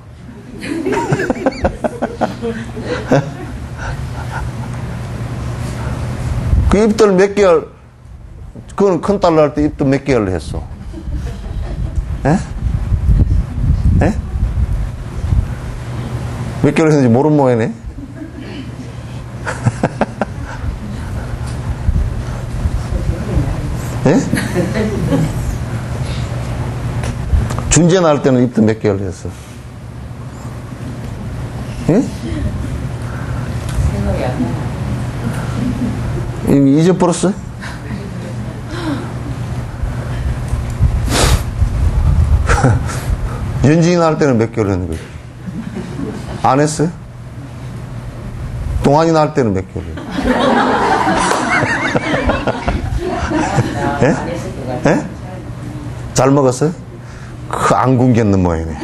그 입덧 몇 개월, 그건 큰딸 낳을 때 입덧 몇 개월을 했어? 에? 몇 개월 했는지 모르는 모양이네. 예? 준재 낳을 때는 입덧 몇 개월 했어? 예? 생각이 안 나. 이미 잊어버렸어? 연진이 낳을 때는 몇 개월 했는 거지? 안 했어요? 동안이 낳을 때는 몇 개월 했어요? 예? 예? 잘 먹었어요? 안 굶겼는 모양이네.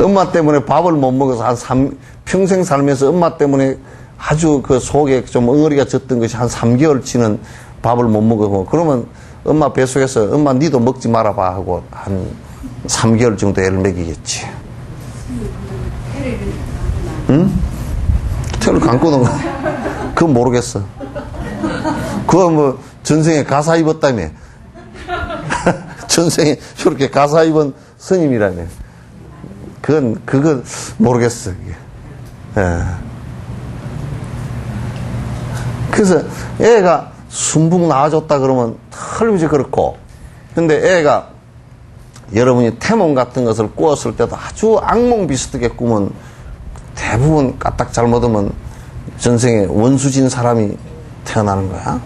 엄마 때문에 밥을 못 먹어서 평생 살면서 엄마 때문에 아주 그 속에 좀 엉어리가 졌던 것이 한 3개월치는 밥을 못 먹고, 그러면 엄마 뱃속에서 엄마 니도 먹지 말아봐 하고 한 3개월 정도 애를 먹이겠지. 응? 태를 감고 놓은 거. 그건 모르겠어. 그거 뭐 전생에 가사 입었다며. 전생에 저렇게 가사 입은 스님이라며. 그건 모르겠어. 예. 그래서 애가 순붕 나와줬다 그러면 털리지 그렇고, 근데 애가 여러분이 태몽 같은 것을 꾸었을 때도 아주 악몽 비슷하게 꾸면 대부분 까딱 잘못하면 전생에 원수진 사람이 태어나는 거야.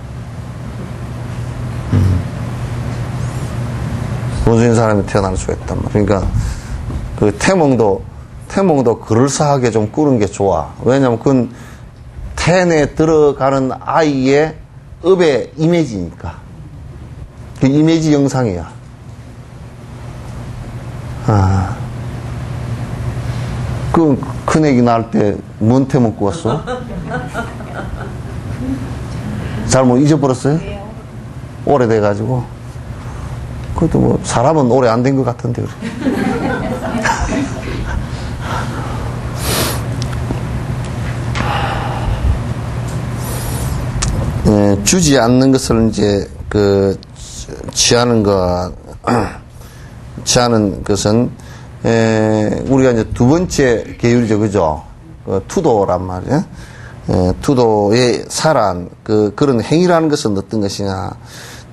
원수진 사람이 태어날 수가 있단 말이야. 그러니까 그 태몽도 그럴싸하게 좀 꾸는 게 좋아. 왜냐면 그건 태내에 들어가는 아이의 업의 이미지니까. 그 이미지 영상이야. 큰애기 낳을 때 뭔 태몽 꾸었어? 잘못 잊어버렸어요? 오래돼가지고. 그것도 뭐, 사람은 오래 안 된 것 같은데, 그래. 주지 않는 것을 이제, 취하는 것은, 우리가 이제 두 번째 계율이죠, 그죠? 투도란 말이에요. 투도의 사란, 그런 행위라는 것은 어떤 것이냐.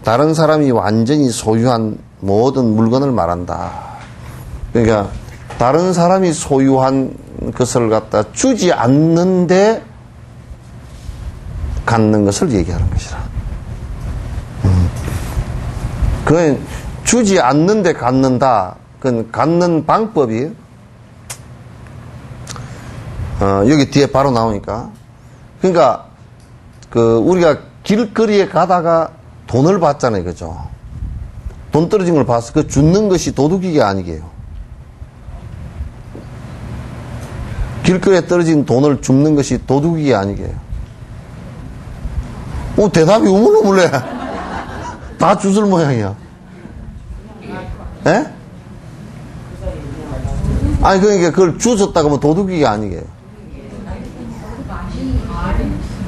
다른 사람이 완전히 소유한 모든 물건을 말한다. 그러니까, 다른 사람이 소유한 것을 갖다 주지 않는데 갖는 것을 얘기하는 것이라. 그건 주지 않는데 갖는다. 그건 갖는 방법이, 여기 뒤에 바로 나오니까. 그러니까, 우리가 길거리에 가다가 돈을 받잖아요. 그죠? 돈 떨어진 걸 봐서 그 줍는 것이 도둑이게 아니게요. 길거리에 떨어진 돈을 줍는 것이 도둑이게 아니게요. 대답이 우물우물해. 다 주술 모양이야. 예? 아니, 그러니까 그걸 주셨다 그러면 도둑이게 아니게요.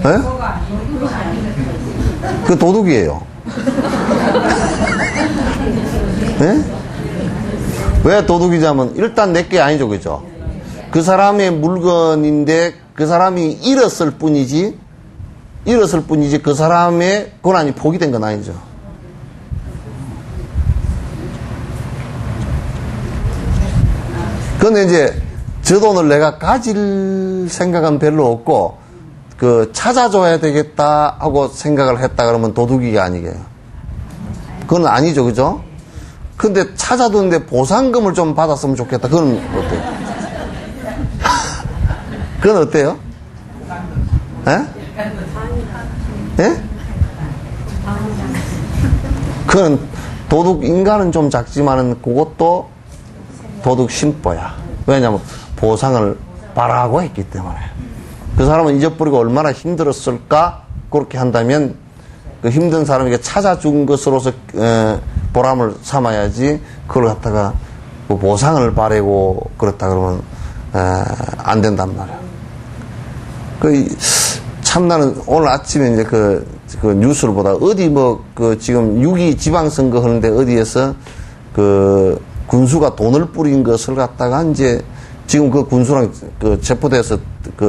예? 그 도둑이에요. 예? 왜 도둑이냐면 일단 내게 아니죠, 그죠? 그 사람의 물건인데 그 사람이 잃었을 뿐이지 그 사람의 권한이 포기된 건 아니죠. 근데 이제 저 돈을 내가 가질 생각은 별로 없고 찾아줘야 되겠다 하고 생각을 했다 그러면 도둑이가 아니게요. 그건 아니죠, 그죠? 근데 찾아두는데 보상금을 좀 받았으면 좋겠다. 그건 어때요? 그건 어때요? 예? 예? 그건 인간은 좀 작지만은 그것도 도둑 심보야. 왜냐면 보상을 바라고 했기 때문에. 그 사람은 잊어버리고 얼마나 힘들었을까? 그렇게 한다면 그 힘든 사람에게 찾아준 것으로서 보람을 삼아야지 그걸 갖다가 뭐 보상을 바라고 그렇다 그러면 안 된단 말이야. 참 나는 오늘 아침에 이제 그 뉴스를 보다 어디 지금 6.2 지방선거 하는데 어디에서 군수가 돈을 뿌린 것을 갖다가 이제 지금 그 군수랑 체포돼서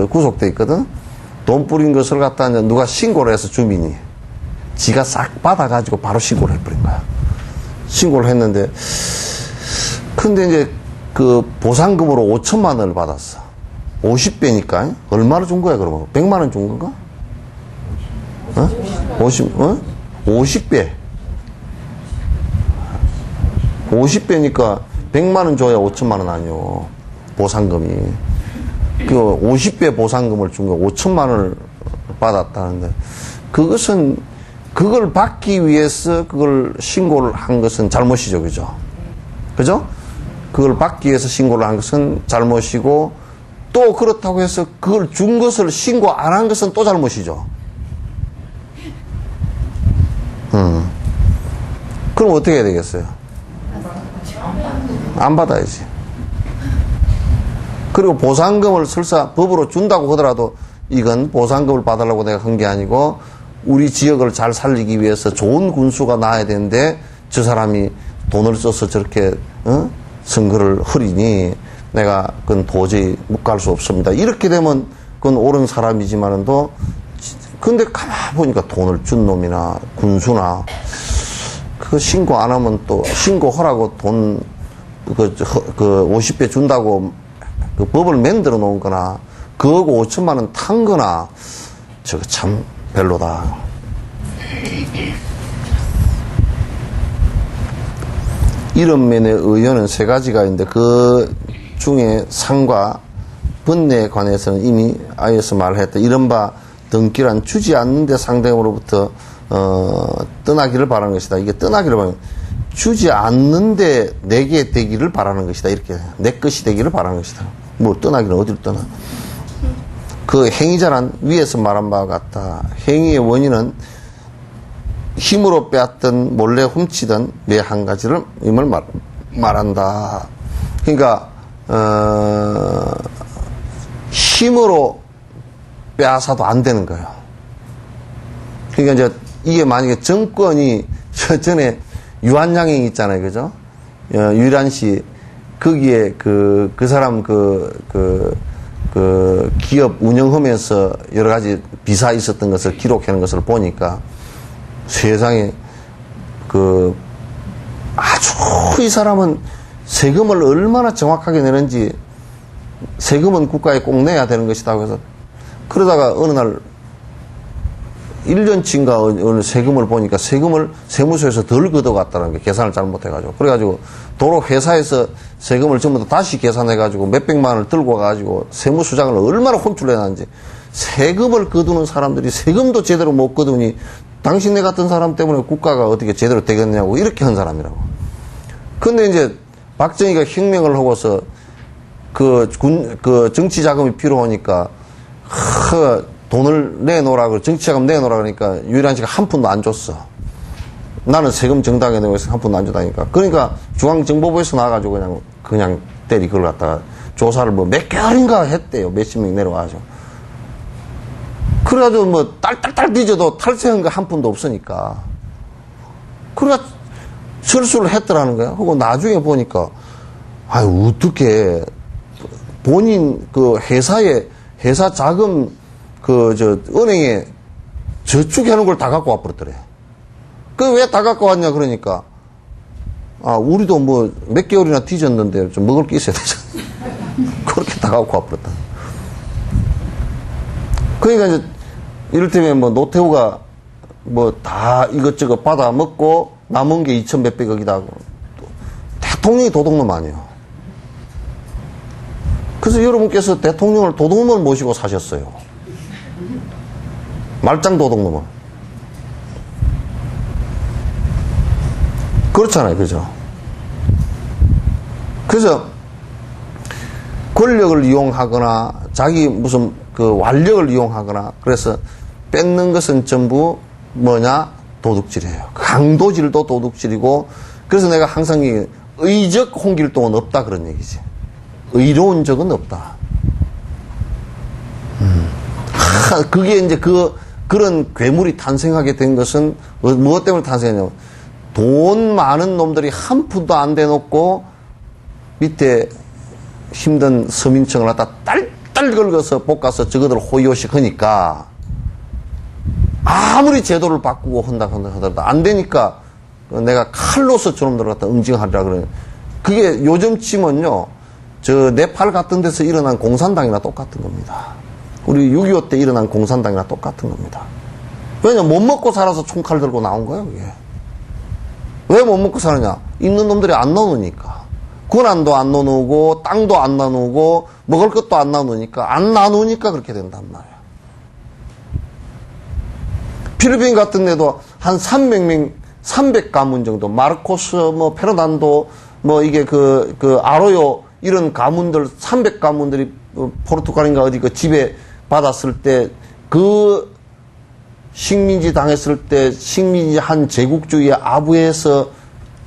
구속돼 있거든. 돈 뿌린 것을 갖다가 이제 누가 신고를 해서 주민이 지가 싹 받아가지고 바로 신고를 해버린 거야. 신고를 했는데 근데 이제 보상금으로 5천만 원을 받았어. 50배니까 얼마를 준 거야 그러면? 100만 원 준 건가? 50배. 50배니까 100만 원 줘야 5천만 원 아니요. 보상금이. 50배 보상금을 준 거 5천만 원을 받았다는데 그걸 받기 위해서 그걸 신고를 한 것은 잘못이죠. 그죠? 그죠? 그걸 받기 위해서 신고를 한 것은 잘못이고 또 그렇다고 해서 그걸 준 것을 신고 안 한 것은 또 잘못이죠. 그럼 어떻게 해야 되겠어요? 안 받아야지. 그리고 보상금을 설사 법으로 준다고 하더라도 이건 보상금을 받으려고 내가 한 게 아니고 우리 지역을 잘 살리기 위해서 좋은 군수가 나와야 되는데 저 사람이 돈을 써서 저렇게 선거를 흐리니 내가 그건 도저히 묵갈 수 없습니다. 이렇게 되면 그건 옳은 사람이지만은도 근데 가만 보니까 돈을 준 놈이나 군수나 그 신고 안 하면 또 신고하라고 돈 그 50배 준다고 그 법을 만들어 놓은 거나 그거고 5천만 원 탄 거나 저거 참 별로다. 이런 면의 의견은 세 가지가 있는데 그 중에 상과 번뇌에 관해서는 이미 아이에서 말했다. 이른바 등기란 주지 않는데 상대방으로부터 떠나기를 바라는 것이다. 이게 떠나기를 바라는 주지 않는데 내게 되기를 바라는 것이다. 이렇게 내 것이 되기를 바라는 것이다. 뭐 떠나기는 어디로 떠나? 그 행위자란 위에서 말한 바와 같다. 행위의 원인은 힘으로 빼앗든 몰래 훔치든 매 한 가지를 임을 말한다. 그러니까 힘으로 빼앗아도 안 되는 거예요. 그러니까 이제 이게 만약에 정권이 전에 유한양행 있잖아요, 그죠? 유일한 씨 거기에 그 사람 기업 운영하면서 여러 가지 비사 있었던 것을 기록하는 것을 보니까 세상에 아주 이 사람은 세금을 얼마나 정확하게 내는지 세금은 국가에 꼭 내야 되는 것이다. 그래서 그러다가 어느 날 1년치인가 어느 세금을 보니까 세금을 세무서에서 덜 걷어갔다는 게 계산을 잘못해가지고 그래가지고 도로 회사에서 세금을 전부 다 다시 계산해가지고 몇백만 원을 들고 와가지고 세무수장을 얼마나 혼쭐내놨는지 세금을 거두는 사람들이 세금도 제대로 못 거두니 당신네 같은 사람 때문에 국가가 어떻게 제대로 되겠냐고 이렇게 한 사람이라고. 근데 이제 박정희가 혁명을 하고서 그 정치 자금이 필요하니까 돈을 내놓으라고 정치 자금 내놓으라 그러니까 유일한 씨가 한 푼도 안 줬어. 나는 세금 정당에 내고 있어 한 푼도 안 줬다니까. 그러니까 중앙정보부에서 나와가지고 그냥 때리 그걸 갖다가 조사를 뭐 몇 개월인가 했대요. 몇십 명 내려와가지고. 그래가지고 뭐 딸딸딸 뒤져도 탈세한 거 한 푼도 없으니까. 그래가 철수를 했더라는 거야. 그리고 나중에 보니까 아유 어떻게 본인 그 회사 자금 은행에 저축해놓은 걸 다 갖고 와버렸더래. 그 왜 다 갖고 왔냐 그러니까 우리도 뭐 몇 개월이나 뒤졌는데 좀 먹을 게 있어야 되잖아. 그렇게 다 갖고 와버렸다. 그러니까 이제 이를테면 뭐 노태우가 뭐 다 이것저것 받아 먹고 남은 게 2천 몇백억이다 하고 대통령이 도둑놈 아니에요. 그래서 여러분께서 대통령을 도둑놈을 모시고 사셨어요. 말짱 도둑놈을. 그렇잖아요. 그죠? 그래서 권력을 이용하거나 자기 무슨 그 완력을 이용하거나 그래서 뺏는 것은 전부 뭐냐? 도둑질이에요. 강도질도 도둑질이고 그래서 내가 항상 의적 홍길동은 없다 그런 얘기지. 의로운 적은 없다. 그게 이제 그런 괴물이 탄생하게 된 것은 무엇 때문에 탄생했냐면 돈 많은 놈들이 한 푼도 안 대놓고 밑에 힘든 서민층을 갖다 딸딸 긁어서 볶아서 저거들 호의호식 하니까 아무리 제도를 바꾸고 한다 하더라도 안 되니까 내가 칼로서 저놈들을 갖다 응징하리라 그러는 그게 요즘 치면요 저 네팔 같은 데서 일어난 공산당이나 똑같은 겁니다. 우리 6.25 때 일어난 공산당이나 똑같은 겁니다. 왜냐 못 먹고 살아서 총칼 들고 나온 거예요 그게. 왜 못 먹고 사느냐? 있는 놈들이 안 나누니까. 권한도 안 나누고 땅도 안 나누고 먹을 것도 안 나누니까 안 나누니까 그렇게 된단 말이야. 필리핀 같은 데도 한 300명 300가문 정도 마르코스 뭐 페르난도 뭐 이게 그 아로요 이런 가문들 300가문들이 포르투갈인가 어디 그 집에 받았을 때 그 식민지 당했을 때 식민지 한 제국주의의 아부에서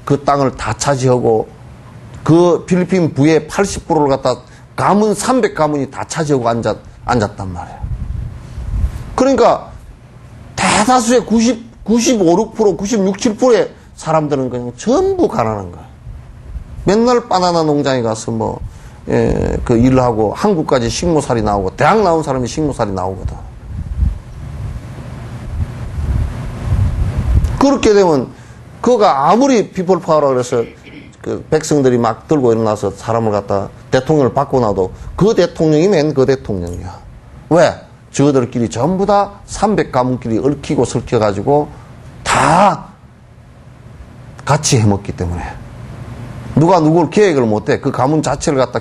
그 땅을 다 차지하고 그 필리핀 부의 80%를 갖다 가문 300가문이 다 차지하고 앉았단 말이에요. 그러니까 대다수의 95, 6%, 96, 7%의 사람들은 그냥 전부 가난한 거예요. 맨날 바나나 농장에 가서 뭐 그 일을 하고 한국까지 식모살이 나오고 대학 나온 사람이 식모살이 나오거든. 그렇게 되면 그가 아무리 피플 파워라 그래서 그 백성들이 막 들고 일어나서 사람을 갖다 대통령을 받고 나도 그 대통령이 맨 그 대통령이야. 왜? 저들끼리 전부 다 300가문끼리 얽히고 설켜가지고 다 같이 해먹기 때문에. 누가 누구를 계획을 못해. 그 가문 자체를 갖다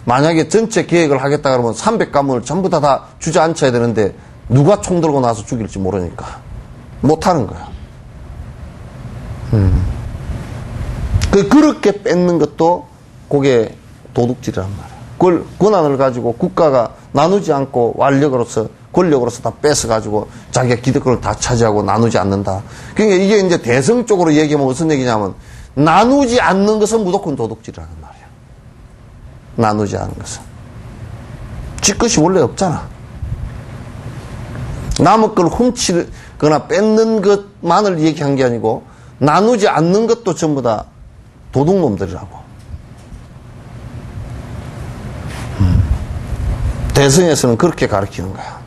만약에 전체 계획을 하겠다 그러면 300가문을 전부 다 주저앉혀야 되는데 누가 총 들고 나서 죽일지 모르니까 못하는 거야. 그렇게 뺏는 것도 그게 도둑질이란 말이야. 그걸 권한을 가지고 국가가 나누지 않고 권력으로서 다 뺏어가지고 자기가 기득권을 다 차지하고 나누지 않는다. 그러니까 이게 이제 대성적으로 얘기하면 무슨 얘기냐면 나누지 않는 것은 무조건 도둑질이라는 말이야. 나누지 않는 것은. 지 것이 원래 없잖아. 남의 걸 훔치거나 뺏는 것만을 얘기한 게 아니고 나누지 않는 것도 전부 다 도둑놈들이라고. 대성에서는 그렇게 가르치는 거야.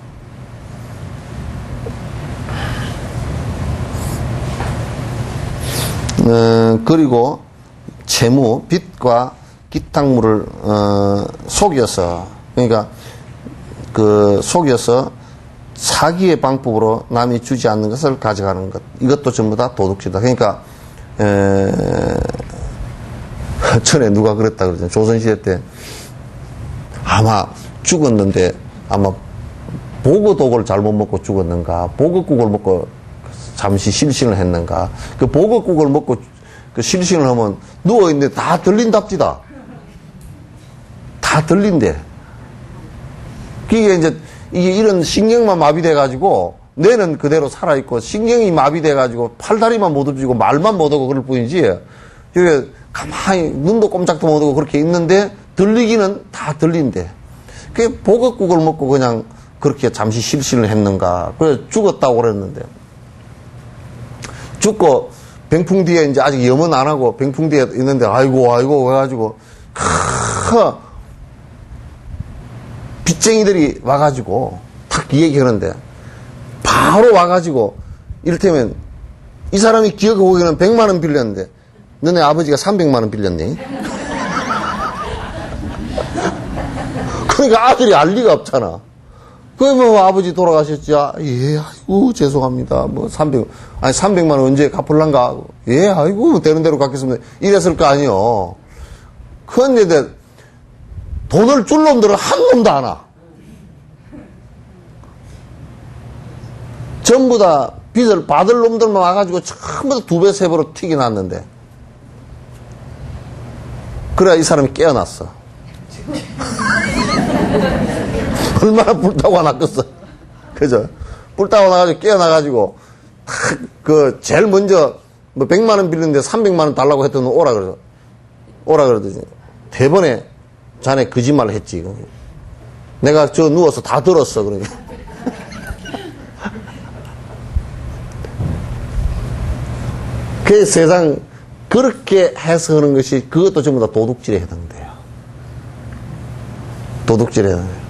그리고 채무, 빚과 기탁물을 속여서, 그러니까 속여서 사기의 방법으로 남이 주지 않는 것을 가져가는 것, 이것도 전부 다 도둑질이다. 그러니까 전에 누가 그랬다 그러잖아요. 조선시대 때 아마 죽었는데 아마 보거독을 잘못 먹고 죽었는가, 보거국을 먹고 잠시 실신을 했는가. 그 보거국을 먹고 그 실신을 하면 누워있는데 다 들린답디다. 다 들린대. 그게 이제 이게 이런 신경만 마비돼가지고 뇌는 그대로 살아있고 신경이 마비돼가지고 팔다리만 못 움직이고 말만 못 하고 그럴 뿐이지. 이게 가만히 눈도 꼼짝도 못 하고 그렇게 있는데 들리기는 다 들린대. 그 보거국을 먹고 그냥 그렇게 잠시 실신을 했는가. 그래서 죽었다고 그랬는데. 죽고 병풍 뒤에 이제 아직 염원 안 하고 병풍 뒤에 있는데 아이고 해가지고 빚쟁이들이 와가지고 탁 얘기하는데 바로 와가지고 이를테면 이 사람이 기억하고 보기에는 100만 원 빌렸는데 너네 아버지가 300만 원 빌렸니? 그러니까 아들이 알 리가 없잖아. 그러면 아버지 돌아가셨지? 예, 아이고 죄송합니다. 300만 원 언제 갚을란가? 예, 아이고 되는 대로 갚겠습니다. 이랬을 거 아니요. 그런데 돈을 줄 놈들은 한 놈도 안 와. 전부 다 빚을 받을 놈들만 와가지고 전부 다 2배, 3배로 튀겨놨는데. 그래야 이 사람이 깨어났어. 얼마나 불타고 나겠어. 그죠? 불타고 나가지고 깨어나가지고, 제일 먼저, 100만 원 빌렸는데 300만 원 달라고 했더니 오라 그러더니, 대번에 자네 거짓말 했지. 내가 누워서 다 들었어. 그러니까. 그 세상, 그렇게 해석하는 것이 그것도 전부 다 도둑질에 해당돼요. 도둑질에 해당돼요.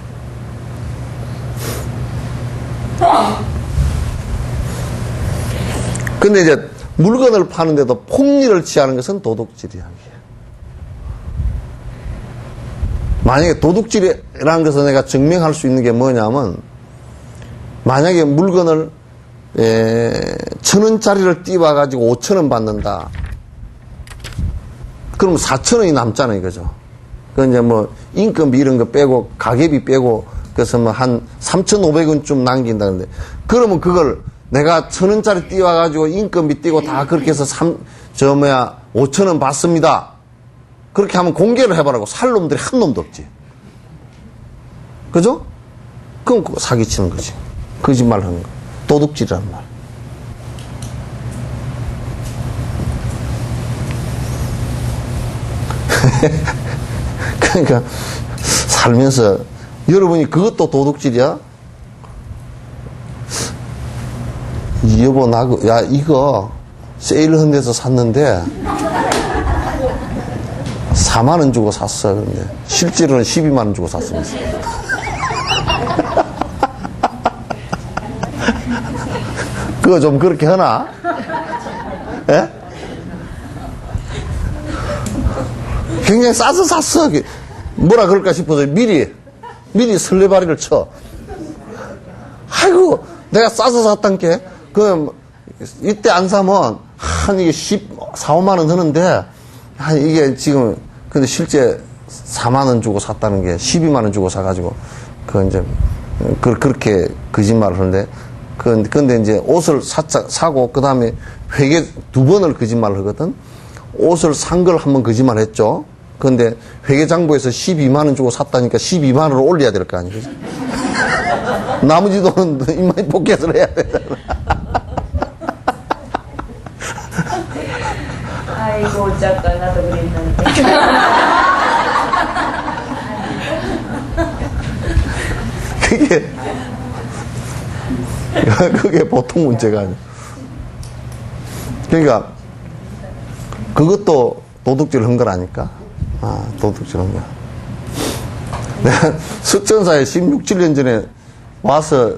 근데 이제 물건을 파는데도 폭리를 취하는 것은 도둑질이야. 만약에 도둑질이라는 것을 내가 증명할 수 있는 게 뭐냐면, 만약에 물건을 1,000원짜리를 띄워가지고 5,000원 받는다. 그럼 4,000원이 남잖아요, 그죠? 그 이제 인건비 이런 거 빼고, 가계비 빼고, 그래서 한 3,500원쯤 남긴다는데, 그러면 그걸 내가 1,000원짜리 띄워가지고 인건비 띄고 다 그렇게 해서 5,000원 받습니다. 그렇게 하면 공개를 해봐라고. 살 놈들이 한 놈도 없지. 그죠? 그럼 사기치는 거지. 거짓말 하는 거. 도둑질이라는 말. 그러니까 살면서 여러분이 그것도 도둑질이야? 여보 야 이거 세일한 데서 샀는데 4만 원 주고 샀어. 근데 실제로는 12만 원 주고 샀습니다. 그거 좀 그렇게 하나? 예? 굉장히 싸서 샀어. 뭐라 그럴까 싶어서 미리 설레발이를 쳐. 아이고, 내가 싸서 샀단 게, 이때 안 사면, 이게 4, 5만 원 하는데, 이게 지금, 근데 실제 4만 원 주고 샀다는 게 12만 원 주고 사가지고, 그렇게 거짓말을 하는데, 근데 이제 옷을 사고, 그 다음에 회계 2번을 거짓말을 하거든? 옷을 산 걸 한 번 거짓말 했죠? 근데 회계장부에서 12만 원 주고 샀다니까 12만 원을 올려야 될 거 아니에요? 나머지 돈은 이마이 포켓을 해야 되잖아. 아이고, 작가, 나도 그랬는데. 그게 보통 문제가 아니야. 그러니까, 그것도 도둑질 한 거라니까. 도둑질 한 거야. 내가 석천사에 16, 17년 전에 와서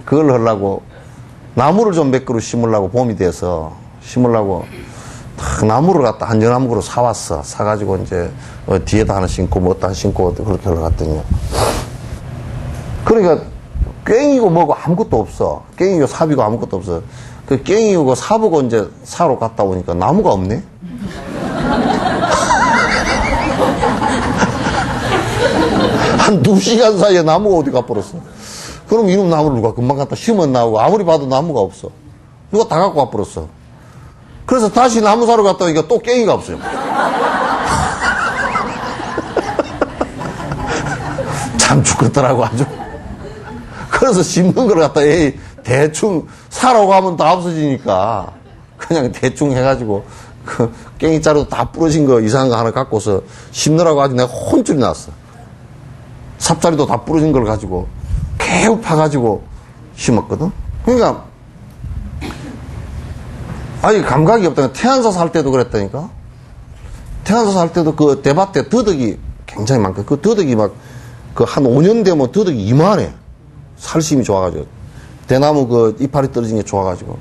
그걸 하려고 나무를 좀 몇 그루 심으려고 봄이 돼서 심으려고 딱 나무를 갖다 한 여나무 그루 사왔어. 사가지고 이제 뒤에다 하나 심고 뭐다 하나 심고 그렇게 하러 갔더니 그러니까 꽹이고 뭐고 아무것도 없어. 꽹이고 삽이고 아무것도 없어. 그 꽹이고 삽이고 이제 사러 갔다 오니까 나무가 없네. 한 2시간 사이에 나무가 어디 가버렸어. 그럼 이놈 나무를 누가 금방 갖다 심은 나오고 아무리 봐도 나무가 없어. 누가 다 갖고 가버렸어. 그래서 다시 나무 사러 갔다 오니까 또 꽹이가 없어요. 참 죽겠더라고 아주. 그래서 심는 걸 갖다 대충 사러 가면 다 없어지니까 그냥 대충 해가지고 그 꽹이자루도 다 부러진 거 이상한 거 하나 갖고서 심느라고 아주 내가 혼쭐이 났어. 삽자리도 다 부러진 걸 가지고 개우 파가지고 심었거든. 그러니까 아니 감각이 없다니까. 태안사 살 때도 그랬다니까. 태안사 살 때도 그 대밭에 더덕이 굉장히 많거든. 그 더덕이 막 그 한 5년 되면 더덕이 이만해. 살심이 좋아가지고 대나무 그 이파리 떨어진 게 좋아가지고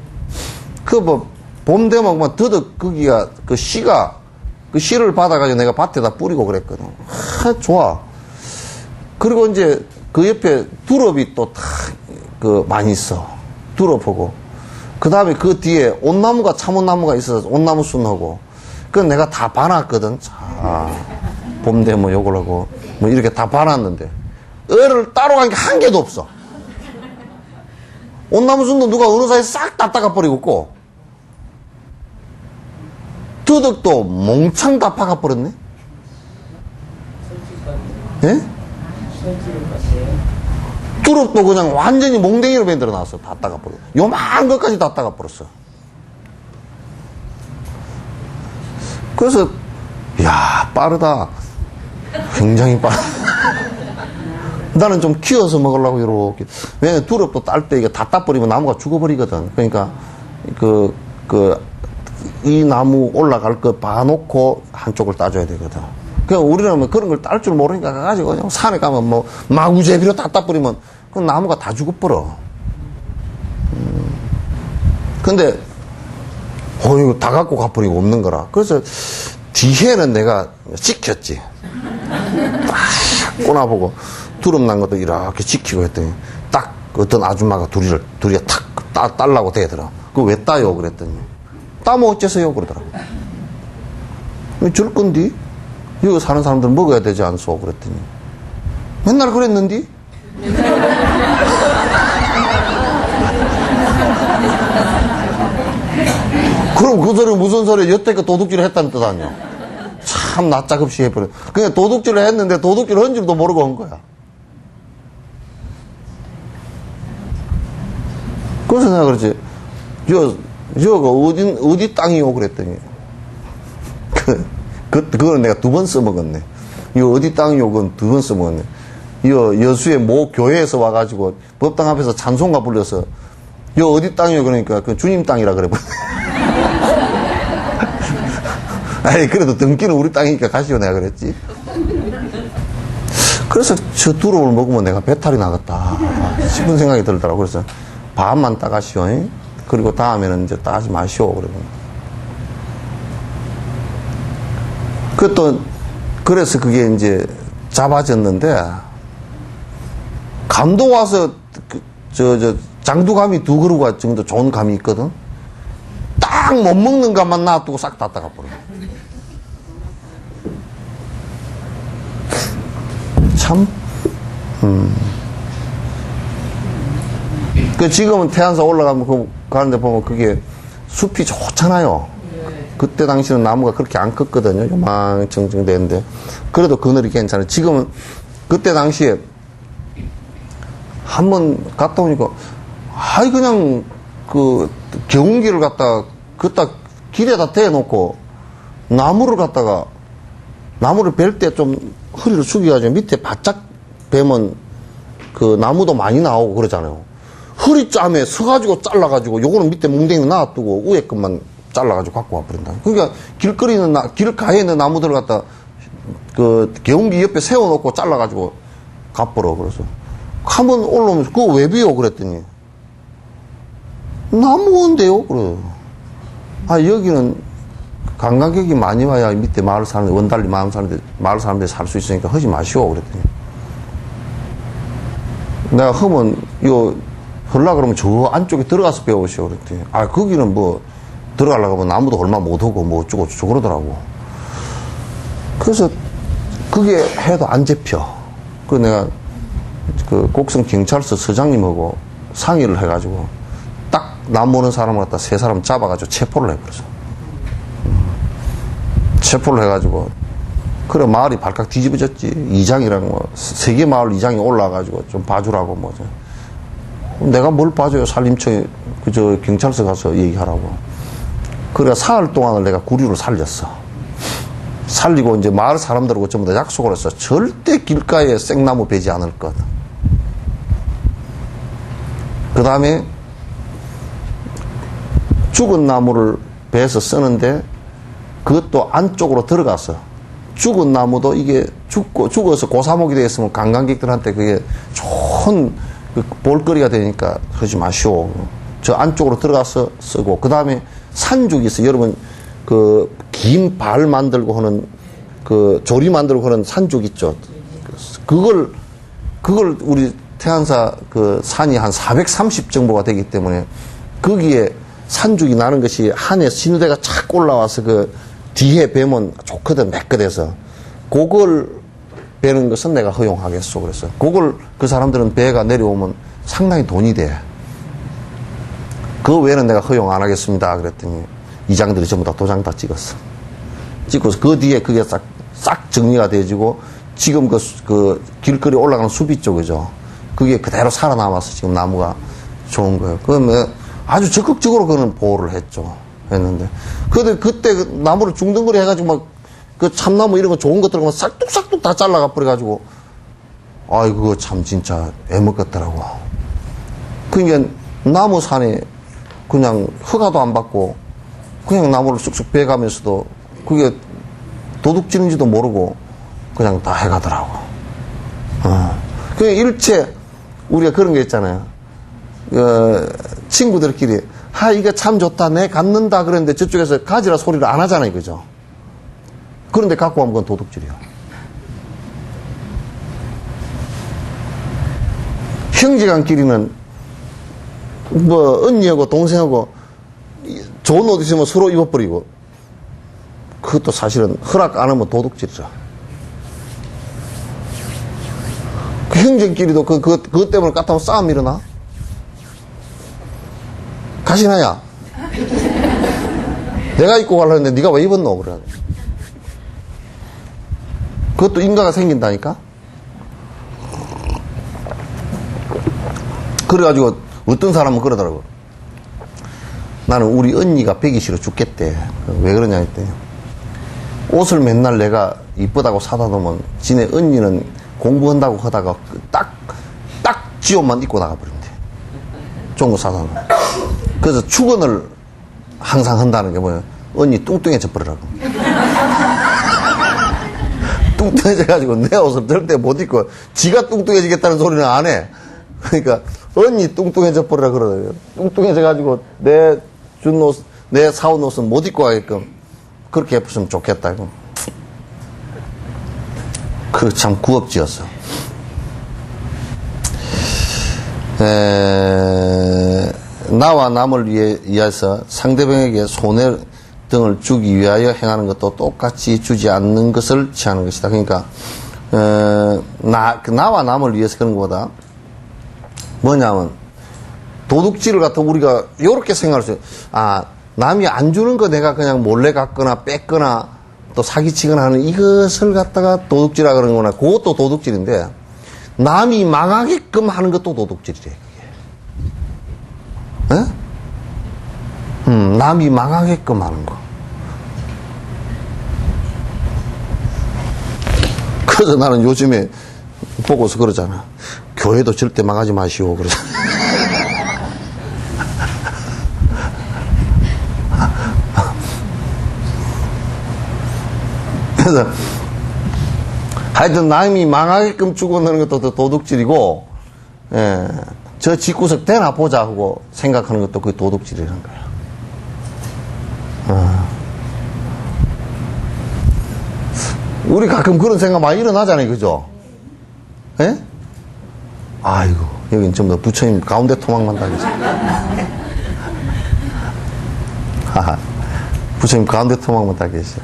그 뭐 봄 되면 막 더덕 거기가 그 씨가 그 씨를 받아가지고 내가 밭에다 뿌리고 그랬거든. 좋아. 그리고 이제 그 옆에 두릅이 또 다 그 많이 있어. 두릅하고. 그 다음에 그 뒤에 온나무가 참온나무가 있어서 온나무 순하고. 그건 내가 다 봐놨거든. 자, 봄 되면 요걸 하고. 뭐 이렇게 다 봐놨는데. 을을 따로 간 게 한 개도 없어. 온나무 순도 누가 어느 사이에 싹 다 따가버리고 있고. 더덕도 몽창 다 파가버렸네. 예? 두릅도 그냥 완전히 몽댕이로 만들어 놨어. 다 따가버려. 요만한 것까지 다 따가버렸어. 그래서, 이야, 빠르다. 굉장히 빠르다. 나는 좀 키워서 먹으려고 이렇게. 왜냐면 두릅도 딸 때 이게 다 따버리면 나무가 죽어버리거든. 그러니까, 이 나무 올라갈 거 봐놓고 한쪽을 따줘야 되거든. 그냥 우리는 뭐 그런 걸 딸 줄 모르니까 가가지고 그냥 산에 가면 뭐 마구제비로 다 따버리면 그 나무가 다 죽어버려. 근데 이거 다 갖고 가버리고 없는 거라. 그래서 뒤에는 내가 지켰지. 딱 꼬나보고 두릅 난 것도 이렇게 지키고 했더니 딱 어떤 아줌마가 둘이가 탁 딸라고 대더라. 그거 왜 따요? 그랬더니 따면 어째서요? 그러더라고. 줄 건디? 여기 사는 사람들 먹어야 되지 않소? 그랬더니 맨날 그랬는디? 그럼 그 소리 무슨 소리야? 여태껏 도둑질을 했다는 뜻 아니야? 참 낯짝없이 해버려. 그냥 도둑질을 했는데 도둑질 한 줄도 모르고 한 거야. 그래서 내가 그러지. 여가 어디 땅이요? 그랬더니 그거는 내가 2번 써먹었네. 이거 어디 땅이요? 그건 2번 써먹었네. 이거 여수의 모 교회에서 와가지고 법당 앞에서 찬송가 불려서 이거 어디 땅이요? 그러니까 그 주님 땅이라 그래. 아이, 그래도 등기는 우리 땅이니까 가시오, 내가 그랬지. 그래서 저 두릅을 먹으면 내가 배탈이 나겠다 싶은 생각이 들더라고. 그래서 반만 따가시오. 그리고 다음에는 이제 따지 마시오. 그래서 그게 이제 잡아졌는데, 감도 와서, 장두감이 2그루가 정도 좋은 감이 있거든? 딱 못 먹는 감만 놔두고 싹 다 따가버려. 참, 지금은 태안사 올라가면 가는데 보면 그게 숲이 좋잖아요. 그때 당시는 나무가 그렇게 안 컸거든요. 요망청청 되는데. 그래도 그늘이 괜찮아요. 지금은 그때 당시에 한번 갔다 오니까, 그냥 경운기를 갖다가 길에다 대놓고 나무를 벨 때 좀 허리를 숙여가지고 밑에 바짝 베면 나무도 많이 나오고 그러잖아요. 허리짬에 서가지고 잘라가지고 요거는 밑에 뭉댕이 놔두고 위에 것만 잘라가지고 갖고 와버린다. 그러니까 길가에 있는 나무들을 갖다 경운기 옆에 세워놓고 잘라가지고 가버려. 그래서 한번 올라오면서 그거 왜 비워? 그랬더니 나무인데요? 그래. 여기는 관광객이 많이 와야 밑에 마을 사람들, 원달리 마을 사람들이 살 수 있으니까 하지 마시오. 그랬더니 내가 하려고 그러면 저 안쪽에 들어가서 배우시오. 그랬더니 거기는 들어가려고 하면 나무도 얼마 못 오고 어쩌고 그러더라고. 그래서 그게 해도 안 잡혀. 그래서 내가 곡성 경찰서 서장님하고 상의를 해가지고 딱 나무 오는 사람을 갖다 3사람 잡아가지고 체포를 해버렸어. 체포를 해가지고 그래 마을이 발칵 뒤집어졌지. 이장이랑 세계 마을 이장이 올라와가지고 좀 봐주라고 내가 뭘 봐줘요. 산림청에 경찰서 가서 얘기하라고. 그래 사흘 동안을 내가 구류를 살렸어. 살리고 이제 마을 사람들하고 전부 다 약속을 했어. 절대 길가에 생나무 베지 않을 것. 그 다음에 죽은 나무를 베서 쓰는데 그것도 안쪽으로 들어갔어. 죽은 나무도 이게 죽어서 고사목이 되어 있으면 관광객들한테 그게 좋은 볼거리가 되니까 하지 마시오. 저 안쪽으로 들어가서 쓰고, 그 다음에 산죽이 있어. 여러분, 긴 발 만들고 하는, 조리 만들고 하는 산죽 있죠. 그걸 우리 태안사 산이 한 430 정도가 되기 때문에 거기에 산죽이 나는 것이 한해 신우대가 착 올라와서 뒤에 베면 좋거든, 매끗해서. 그걸 베는 것은 내가 허용하겠소. 그래서 그걸 그 사람들은 배가 내려오면 상당히 돈이 돼. 그 외에는 내가 허용 안 하겠습니다. 그랬더니 이장들이 전부 다 도장 다 찍었어. 찍고서 그 뒤에 그게 싹 정리가 돼지고 지금 길거리 올라가는 숲 있죠, 그죠? 그게 그대로 살아남아서 지금 나무가 좋은 거예요. 그러면 아주 적극적으로 그는 보호를 했는데. 그때 나무를 중등거리 해가지고 참나무 이런 거 좋은 것들 막 싹둑싹둑 다 잘라가 버려가지고, 그거 참 진짜 애먹겠더라고. 그러니까 나무산에 그냥 허가도 안 받고 그냥 나무를 쑥쑥 베가면서도 그게 도둑질인지도 모르고 그냥 다 해가더라고. 그냥 일체 우리가 그런 게 있잖아요. 친구들끼리 이거 참 좋다, 내 갖는다 그랬는데 저쪽에서 가지라 소리를 안 하잖아요, 그죠? 그런데 갖고 가면 그건 도둑질이야. 형제간끼리는 언니하고 동생하고 좋은 옷 있으면 서로 입어버리고, 그것도 사실은 허락 안 하면 도둑질이죠. 형제끼리도 그것 때문에 까타면 싸움 일어나? 가시나야? 내가 입고 가려고 했는데 네가 왜 입었노? 그래. 그것도 인가가 생긴다니까? 그래가지고 어떤 사람은 그러더라고. 나는 우리 언니가 배기 싫어 죽겠대. 왜 그러냐 했더니 옷을 맨날 내가 이쁘다고 사다 놓으면 지네 언니는 공부한다고 하다가 딱 지 옷만 입고 나가버린대. 좋은 거 사다 놓으면. 그래서 축원을 항상 한다는 게 뭐야? 언니 뚱뚱해져 버리라고. 뚱뚱해져가지고 내 옷을 절대 못 입고 지가 뚱뚱해지겠다는 소리는 안 해. 그러니까 언니 뚱뚱해져 버리라 그러더라고요. 뚱뚱해져가지고 내 준 옷, 내 사온 옷은 못 입고 가게끔 그렇게 해줬으면 좋겠다고. 그 참 구업지였어. 나와 남을 위해서 상대방에게 손해 등을 주기 위하여 행하는 것도 똑같이 주지 않는 것을 취하는 것이다. 그러니까 나와 남을 위해서 그런 것보다 뭐냐면 도둑질을 갖다 우리가 이렇게 생각할 수 있어요. 남이 안 주는 거 내가 그냥 몰래 갖거나 뺏거나 또 사기치거나 하는 이것을 갖다가 도둑질이라 그러는 거나 그것도 도둑질인데 남이 망하게끔 하는 것도 도둑질이래. 그게. 남이 망하게끔 하는 거. 그래서 나는 요즘에 보고서 그러잖아. 교회도 절대 망하지 마시오. 그러잖아. 그래서 하여튼 남이 망하게끔 죽어내는 것도 도둑질이고, 저 집구석 되나 보자 하고 생각하는 것도 그게 도둑질이라는 거야. 우리 가끔 그런 생각 많이 일어나잖아요, 그죠? 예? 아이고, 여긴 좀 더 부처님 가운데 토막만 달겠어. 부처님 가운데 토막만 달겠어.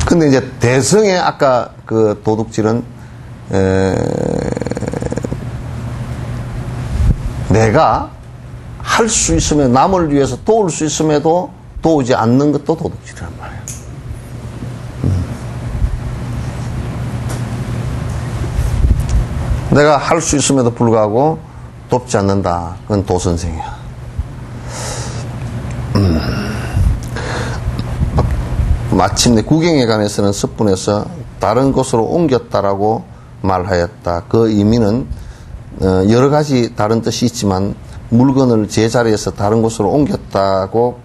근데 이제 대성의 아까 그 도둑질은 내가 할 수 있으면 남을 위해서 도울 수 있음에도 도우지 않는 것도 도둑질이란 말이에요. 내가 할 수 있음에도 불구하고 돕지 않는다. 그건 도선생이야. 마침내 구경에 관해서는 섭분해서 다른 곳으로 옮겼다라고 말하였다. 그 의미는 여러 가지 다른 뜻이 있지만 물건을 제자리에서 다른 곳으로 옮겼다고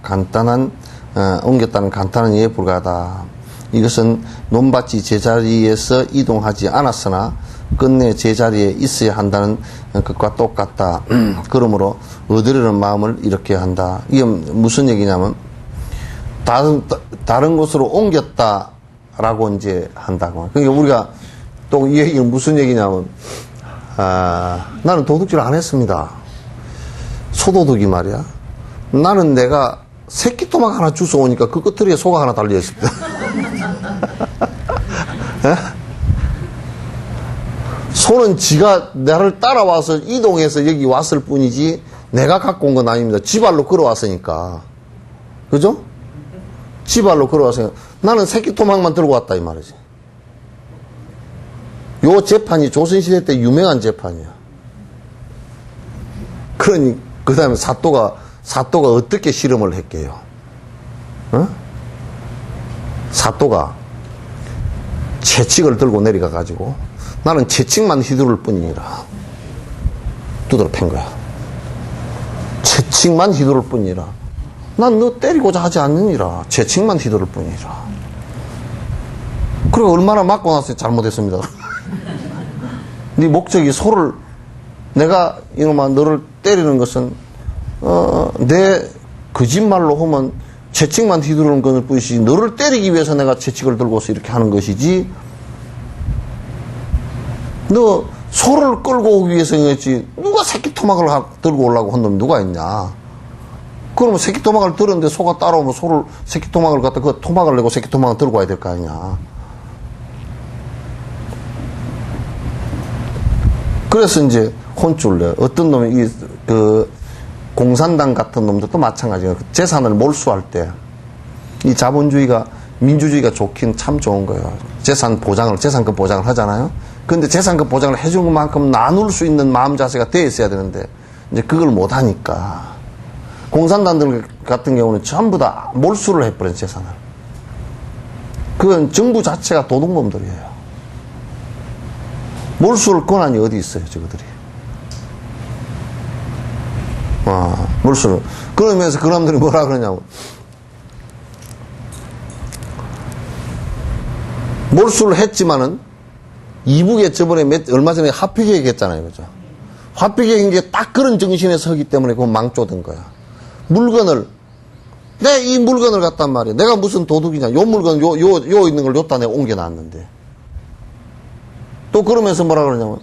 옮겼다는 간단한 이해에 불과하다. 이것은 논밭이 제자리에서 이동하지 않았으나 끝내 제자리에 있어야 한다는 것과 똑같다. 그러므로 얻으려는 마음을 이렇게 한다. 이게 무슨 얘기냐면 다른 곳으로 옮겼다라고 이제 한다고. 그러니까 우리가 또 이 얘기는 무슨 얘기냐면, 나는 도둑질 안 했습니다. 소도둑이 말이야. 나는 내가 새끼 토막 하나 주워 오니까 그 끝에 소가 하나 달려 있습니다. 소는 지가 나를 따라와서 이동해서 여기 왔을 뿐이지 내가 갖고 온 건 아닙니다. 지발로 걸어왔으니까. 그죠? 지발로 걸어왔으니까. 나는 새끼 토막만 들고 왔다 이 말이지. 요 재판이 조선시대 때 유명한 재판이야. 그러니 그 다음에 사또가 어떻게 실험을 했게요? 사또가 채찍을 들고 내려가 가지고 나는 채찍만 휘두를 뿐이니라. 두드러 팬 거야. 채찍만 휘두를 뿐이라. 난 너 때리고자 하지 않느니라. 채찍만 휘두를 뿐이라. 그리고 얼마나 맞고 나서 잘못했습니다. 네 목적이 소를 내가 이놈아 너를 때리는 것은 내 거짓말로 하면 채찍만 휘두르는 것일 뿐이지 너를 때리기 위해서 내가 채찍을 들고서 이렇게 하는 것이지 너 소를 끌고 오기 위해서 했지 누가 새끼 토막을 들고 오려고 한 놈이 누가 있냐. 그러면 새끼 토막을 들었는데 소가 따라오면 새끼 토막을 갖다 그 토막을 내고 새끼 토막을 들고 와야 될 거 아니냐. 그래서 이제 혼쭐 내. 어떤 놈이 공산당 같은 놈들도 마찬가지예요. 재산을 몰수할 때 이 자본주의가 민주주의가 좋긴 참 좋은 거예요. 재산급 보장을 하잖아요. 근데 재산급 보장을 해주는 것만큼 나눌 수 있는 마음 자세가 돼 있어야 되는데 이제 그걸 못 하니까 공산당들 같은 경우는 전부 다 몰수를 해버린 재산을. 그건 정부 자체가 도둑놈들이에요. 몰수할 권한이 어디 있어요, 저거들이. 몰수를. 그러면서 그 사람들이 뭐라 그러냐고. 몰수를 했지만은, 이북에 저번에 얼마 전에 화폐계획 했잖아요. 그죠? 화폐계획인 게 딱 그런 정신에 서기 때문에 그건 망조된 거야. 물건을, 내 이 물건을 갖단 말이야. 내가 무슨 도둑이냐. 요 물건, 요 있는 걸 요따 내가 옮겨놨는데. 또 그러면서 뭐라 그러냐면,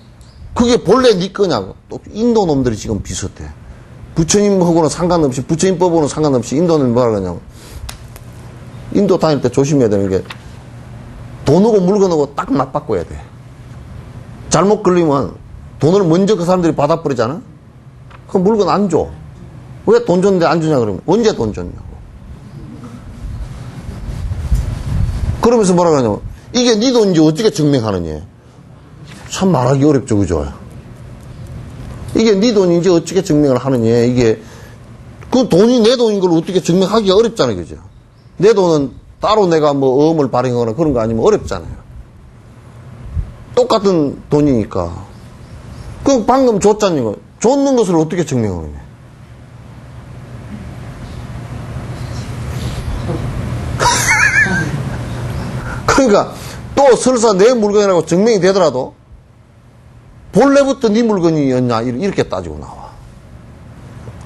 그게 본래 네 거냐고. 또 인도 놈들이 지금 비슷해. 부처님하고는 상관없이, 부처님법하고는 상관없이 인도는 뭐라 그러냐면, 인도 다닐 때 조심해야 되는 게, 돈하고 물건하고 딱 맞바꿔야 돼. 잘못 걸리면 돈을 먼저 그 사람들이 받아버리잖아? 그 물건 안 줘. 왜 돈 줬는데 안 주냐 그러면 언제 돈 줬냐고. 그러면서 뭐라 그러냐면 이게 네 돈인지 어떻게 증명하느냐. 참 말하기 어렵죠. 그죠? 이게 네 돈인지 어떻게 증명을 하느냐. 이게 그 돈이 내 돈인 걸 어떻게 증명하기가 어렵잖아요. 그죠? 내 돈은 따로 내가 뭐 어음을 발행하거나 그런 거 아니면 어렵잖아요. 똑같은 돈이니까. 그 방금 줬잖아요. 줬는 것을 어떻게 증명하느냐. 그러니까 또 설사 내 물건이라고 증명이 되더라도 본래부터 네 물건이었냐 이렇게 따지고 나와.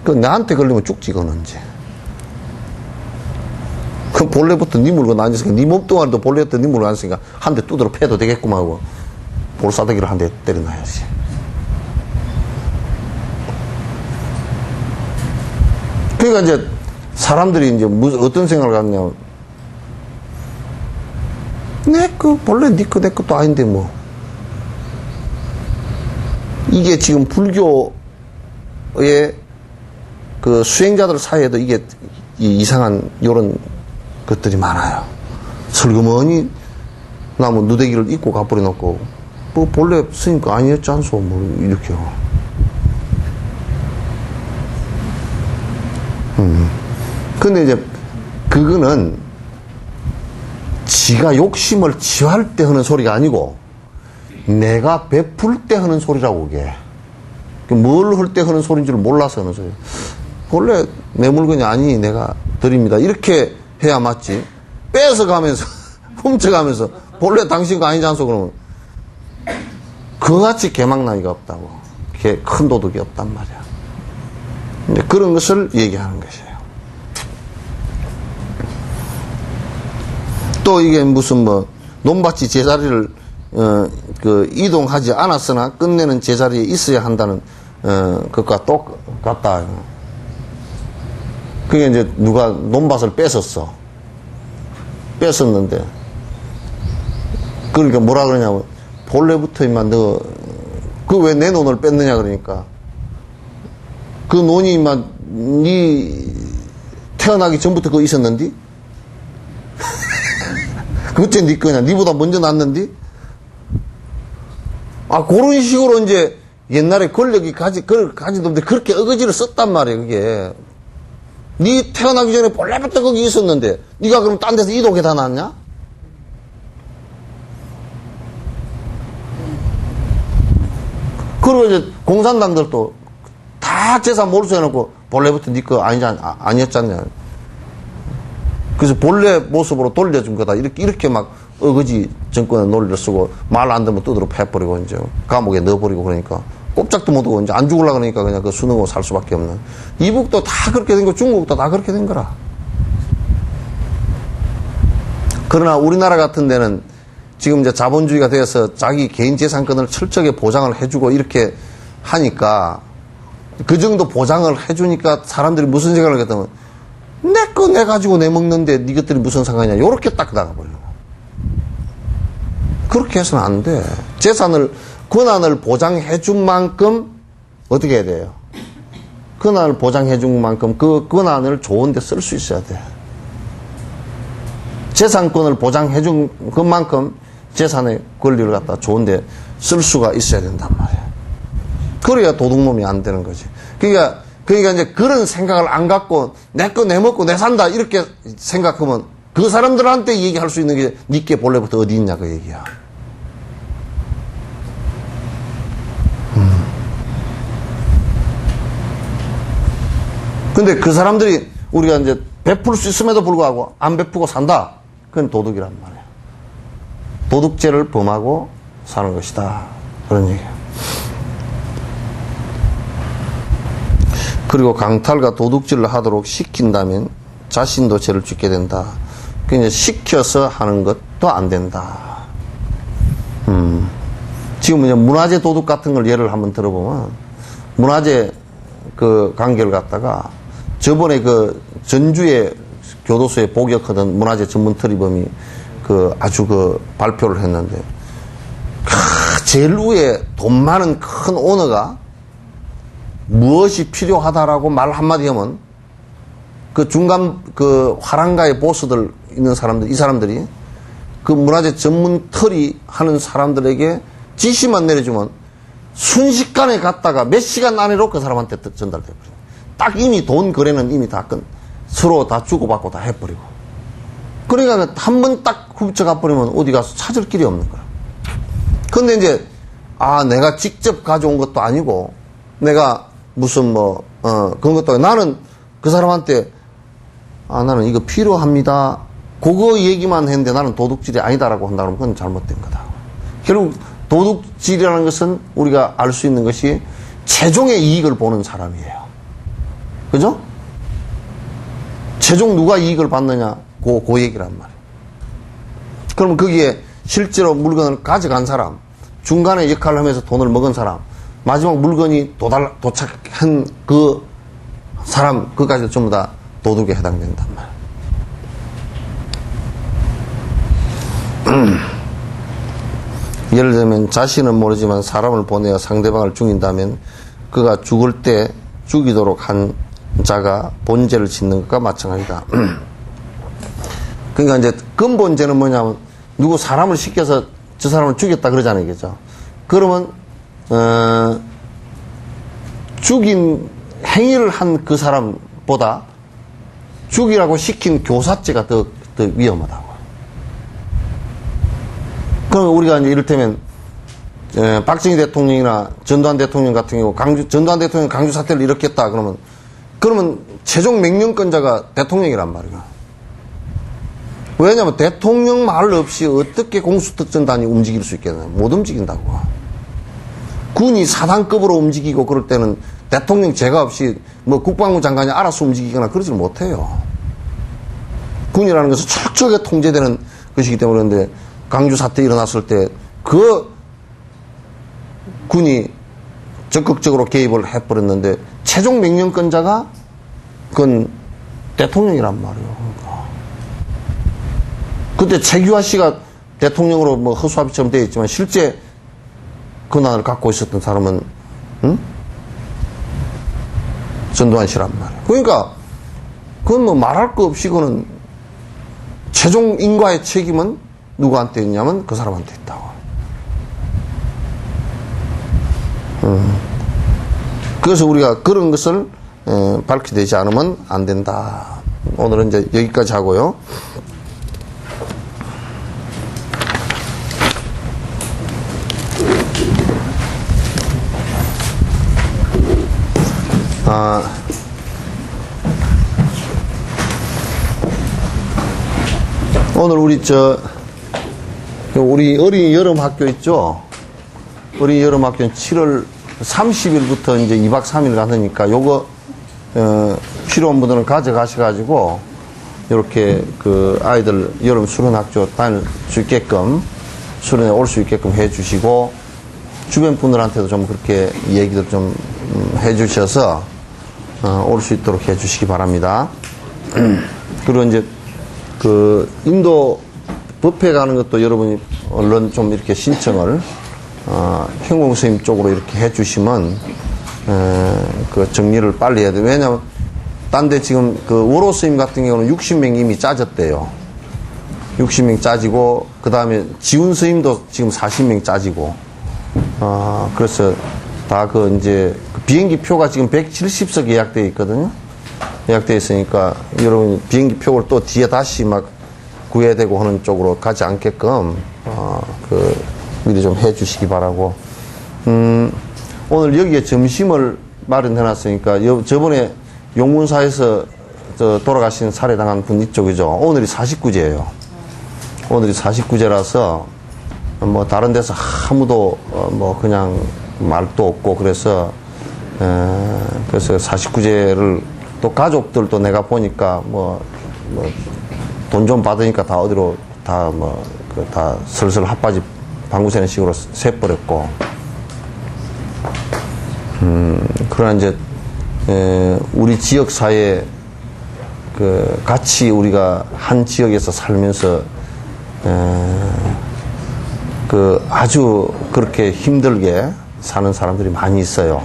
그 나한테 걸리면 죽지 그건 언제. 그 본래부터 네 물건 아니었으니까 네 몸뚱아리도 본래부터 네 물건 아니었으니까 한 대 두드러 패도 되겠구만 하고 볼사대기를 한 대 때려놔야지. 그러니까 이제 사람들이 이제 무슨 어떤 생각을 갖냐면 내 거 본래 네 거 내 것도 아닌데 뭐 이게 지금 불교의 그 수행자들 사이에도 이게 이상한 요런 것들이 많아요. 슬그머니 나무 누대기를 입고 가버려 놓고 뭐 본래 스님 거 아니었지 않소 뭐 이렇게요. 근데 이제 그거는 지가 욕심을 취할 때 하는 소리가 아니고 내가 베풀 때 하는 소리라고 그게. 뭘 할 때 하는 소리인 줄 몰라서 하는 소리. 본래 내 물건이 아니 내가 드립니다. 이렇게 해야 맞지. 뺏어가면서 훔쳐가면서 본래 당신 거 아니지 않소 그러면 그같이 개망나이가 없다고. 큰 도둑이 없단 말이야. 이제 그런 것을 얘기하는 것이에요. 또 이게 무슨 뭐 논밭이 제자리를 이동하지 않았으나 끝내는 제자리에 있어야 한다는 그것과 똑같다. 그게 이제 누가 논밭을 뺏었는데 그러니까 뭐라 그러냐면 본래부터 임마 너 그 왜 내 논을 뺐느냐 그러니까 그 논이 임마 니 태어나기 전부터 그거 있었는디? 그때 니 거냐? 니보다 먼저 났는디? 아, 그런 식으로 이제 옛날에 권력이 가지던데 그렇게 어거지를 썼단 말이에요, 그게. 니 태어나기 전에 본래부터 거기 있었는데, 니가 그럼 딴 데서 이동해 다 났냐? 그리고 이제 공산당들도 다 재산 몰수해놓고 본래부터 니 거 아니었잖냐. 그래서 본래 모습으로 돌려준 거다. 이렇게 막 어거지 정권의 논리를 쓰고 말 안 듣면 두드러 패버리고 이제 감옥에 넣어버리고 그러니까 꼼짝도 못하고 이제 안 죽으려고 그러니까 그냥 그 수능하고 살 수밖에 없는. 이북도 다 그렇게 된 거, 중국도 다 그렇게 된 거라. 그러나 우리나라 같은 데는 지금 이제 자본주의가 되어서 자기 개인 재산권을 철저하게 보장을 해주고 이렇게 하니까 그 정도 보장을 해주니까 사람들이 무슨 생각을 하겠다면 내 거 내 가지고 내 먹는데 니 것들이 무슨 상관이냐 요렇게 딱 나가버려요. 그렇게 해서는 안 돼. 재산을 권한을 보장해 준 만큼 어떻게 해야 돼요? 권한을 보장해 준 만큼 그 권한을 좋은 데 쓸 수 있어야 돼. 재산권을 보장해 준 것만큼 재산의 권리를 갖다 좋은 데 쓸 수가 있어야 된단 말이야. 그래야 도둑놈이 안 되는 거지. 그러니까 이제 그런 생각을 안 갖고 내 거 내 먹고 내 산다 이렇게 생각하면 그 사람들한테 얘기할 수 있는 게 니께 본래부터 어디 있냐 그 얘기야. 근데 그 사람들이 우리가 이제 베풀 수 있음에도 불구하고 안 베푸고 산다. 그건 도둑이란 말이에요. 도둑죄를 범하고 사는 것이다. 그런 얘기예요. 그리고 강탈과 도둑질을 하도록 시킨다면 자신도 죄를 짓게 된다. 그냥 시켜서 하는 것도 안 된다. 지금 이제 문화재 도둑 같은 걸 예를 한번 들어보면 문화재 그 관계를 갖다가 저번에 그 전주에 교도소에 복역하던 문화재 전문 특위범이 그 아주 그 발표를 했는데 제일 위에 돈 많은 큰 오너가 무엇이 필요하다라고 말 한마디 하면 그 중간 그 화랑가의 보스들 있는 사람들, 이 사람들이 그 문화재 전문 털이 하는 사람들에게 지시만 내려주면 순식간에 갔다가 몇 시간 안으로 그 사람한테 전달돼버려요. 딱 이미 돈 거래는 이미 다 서로 다 주고받고 다 해버리고. 그러니까 한 번 딱 훔쳐가 버리면 어디 가서 찾을 길이 없는 거야. 근데 이제, 내가 직접 가져온 것도 아니고, 내가 무슨 그런 것도 아니고, 나는 그 사람한테, 나는 이거 필요합니다. 그거 얘기만 했는데 나는 도둑질이 아니다라고 한다 그러면 그건 잘못된 거다. 결국 도둑질이라는 것은 우리가 알 수 있는 것이 최종의 이익을 보는 사람이에요. 그죠? 최종 누가 이익을 받느냐, 그 얘기란 말이에요. 그러면 거기에 실제로 물건을 가져간 사람, 중간에 역할을 하면서 돈을 먹은 사람, 마지막 물건이 도착한 그 사람, 그까지 전부 다 도둑에 해당된단 말이에요. 예를 들면 자신은 모르지만 사람을 보내어 상대방을 죽인다면 그가 죽을 때 죽이도록 한 자가 본죄를 짓는 것과 마찬가지다. 그러니까 이제 근본죄는 뭐냐면 누구 사람을 시켜서 저 사람을 죽였다 그러잖아요. 그죠? 그러면 죽인 행위를 한 그 사람보다 죽이라고 시킨 교사죄가 더 위험하다고. 그럼 우리가 이제 이를테면 박정희 대통령이나 전두환 대통령 같은 경우 전두환 대통령 강주 사태를 일으켰다 그러면 최종 명령권자가 대통령이란 말이야. 왜냐하면 대통령 말 없이 어떻게 공수특전단이 움직일 수 있겠냐. 못 움직인다고. 군이 사단급으로 움직이고 그럴 때는 대통령 제가 없이 국방부 장관이 알아서 움직이거나 그러지 못해요. 군이라는 것은 철저하게 통제되는 것이기 때문에 그런데 강주 사태 일어났을 때 그 군이 적극적으로 개입을 해버렸는데 최종 명령권자가 그건 대통령이란 말이에요. 그때 최규하 씨가 대통령으로 허수아비처럼 되어 있지만 실제 권한을 갖고 있었던 사람은 전두환 씨란 말이에요. 그러니까 그건 말할 거 없이 그거는 최종 인과의 책임은 누구한테 있냐면 그 사람한테 있다고. 그래서 우리가 그런 것을 밝히되지 않으면 안 된다. 오늘은 이제 여기까지 하고요. 오늘 우리 어린이 여름 학교 있죠? 어린이 여름 학교는 7월 30일부터 이제 2박 3일 가니까 요거, 필요한 분들은 가져가셔가지고, 이렇게 그 아이들 여름 수련학교 다닐 수 있게끔, 수련회 올 수 있게끔 해주시고, 주변 분들한테도 좀 그렇게 얘기들 좀 해주셔서, 올 수 있도록 해주시기 바랍니다. 그리고 이제, 인도 법회 가는 것도 여러분이 얼른 좀 이렇게 신청을, 현공스님 쪽으로 이렇게 해주시면, 그 정리를 빨리 해야 돼요. 왜냐면, 딴 데 지금 워로 스님 같은 경우는 60명 이미 짜졌대요. 60명 짜지고, 그 다음에 지훈 스님도 지금 40명 짜지고, 그래서 다 이제, 비행기 표가 지금 170석 예약되어 있거든요. 예약되어 있으니까, 여러분 비행기 표를 또 뒤에 다시 막 구해야 되고 하는 쪽으로 가지 않게끔, 미리 좀 해 주시기 바라고. 오늘 여기에 점심을 마련해 놨으니까, 저번에 용문사에서 돌아가신 살해당한 분 이쪽이죠. 오늘이 49제예요. 오늘이 49제라서 뭐 다른 데서 아무도 뭐 그냥 말도 없고 그래서 49제를 또 가족들도 내가 보니까 뭐 돈 좀 받으니까 다 어디로 다 다 슬슬 핫바지 방구 새는 식으로 새버렸고 그러나 이제 우리 지역 사회 같이 우리가 한 지역에서 살면서 아주 그렇게 힘들게 사는 사람들이 많이 있어요.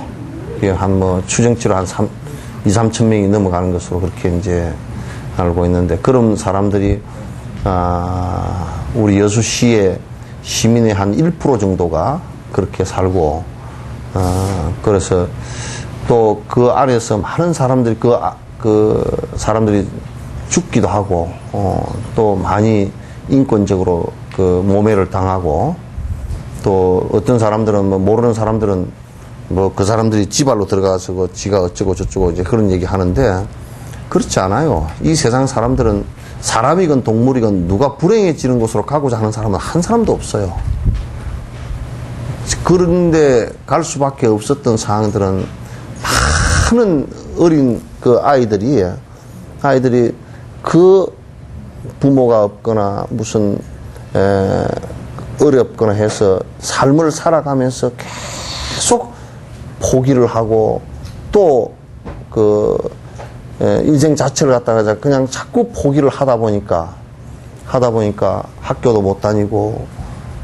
한 추정치로 한 2, 3천 명이 넘어가는 것으로 그렇게 이제 알고 있는데, 그런 사람들이, 우리 여수시의 시민의 한 1% 정도가 그렇게 살고, 그래서 또 그 안에서 많은 사람들이 사람들이 죽기도 하고, 또 많이 인권적으로 모멸을 당하고, 또 어떤 사람들은 모르는 사람들은 그 사람들이 지발로 들어가서 지가 어쩌고 저쩌고 이제 그런 얘기 하는데, 그렇지 않아요. 이 세상 사람들은 사람이건 동물이건 누가 불행해지는 곳으로 가고자 하는 사람은 한 사람도 없어요. 그런데 갈 수밖에 없었던 상황들은 많은 어린 아이들이 부모가 없거나 무슨 어렵거나 해서 삶을 살아가면서 계속 포기를 하고 또 인생 자체를 갖다가 그냥 자꾸 포기를 하다 보니까 학교도 못 다니고,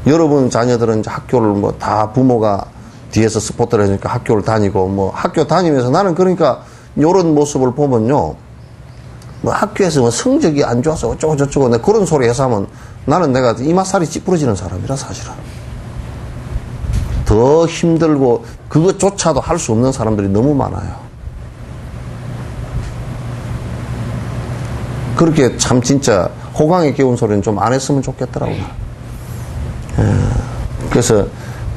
여러분 자녀들은 이제 학교를 다 부모가 뒤에서 스포트를 해주니까 학교를 다니고, 학교 다니면서 나는 그러니까 요런 모습을 보면요. 학교에서 성적이 안 좋아서 어쩌고 저쩌고 그런 소리 해서 하면 나는 내가 이마살이 찌푸러지는 사람이라 사실은. 더 힘들고 그것조차도 할 수 없는 사람들이 너무 많아요. 그렇게 참 진짜 호강에 깨운 소리는 좀 안 했으면 좋겠더라고요. 그래서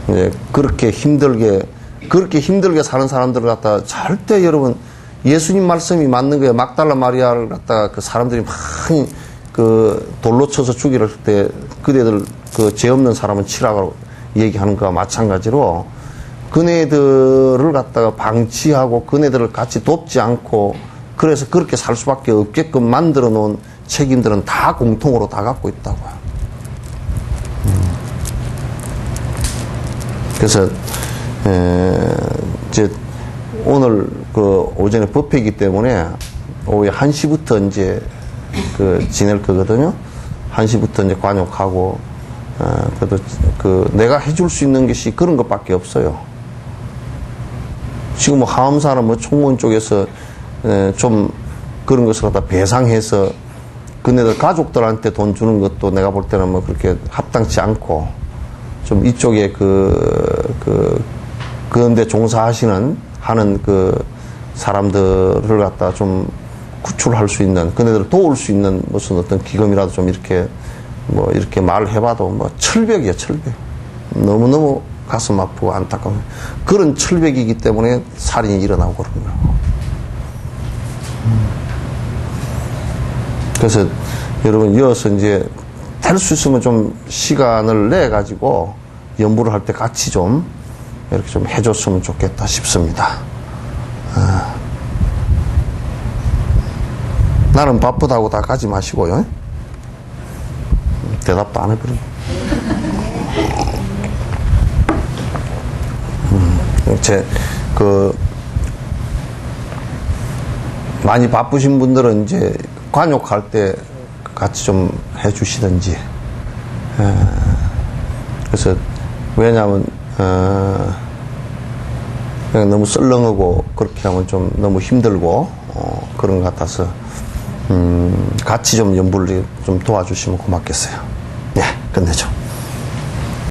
이제 그렇게 힘들게 사는 사람들을 갖다가 절대 여러분 예수님 말씀이 맞는 거예요. 막달라 마리아를 갖다가 사람들이 많이 돌로 쳐서 죽이려 할 때 그대들 죄 없는 사람은 치라고 얘기하는 거와 마찬가지로 그네들을 갖다가 방치하고 그네들을 같이 돕지 않고, 그래서 그렇게 살 수밖에 없게끔 만들어 놓은 책임들은 다 공통으로 다 갖고 있다고요. 그래서 이제 오늘 오전에 법회이기 때문에 오후 1시부터 이제 지낼 거거든요. 1시부터 이제 관욕하고, 그래도 내가 해줄 수 있는 것이 그런 것밖에 없어요. 지금 하엄사나 총무원 쪽에서 좀 그런 것을 갖다 배상해서 그네들 가족들한테 돈 주는 것도 내가 볼 때는 그렇게 합당치 않고, 좀 이쪽에 그런데 종사하는 사람들을 갖다 좀 구출할 수 있는, 그네들을 도울 수 있는 무슨 어떤 기금이라도 좀 이렇게 말을 해봐도 철벽이에요, 철벽. 너무너무 가슴 아프고 안타까워. 그런 철벽이기 때문에 살인이 일어나고 그런 거예요. 그래서 여러분 이어서 이제 될 수 있으면 좀 시간을 내 가지고 연부를 할 때 같이 좀 이렇게 좀 해줬으면 좋겠다 싶습니다. 나는 바쁘다고 다 가지 마시고요. 대답도 안 해버려. 많이 바쁘신 분들은 이제 관욕할 때 같이 좀 해주시든지. 그래서 왜냐하면 그냥 너무 썰렁하고 그렇게 하면 좀 너무 힘들고 그런 것 같아서 같이 좀 연부를 좀 도와주시면 고맙겠어요. 네, 끝내죠.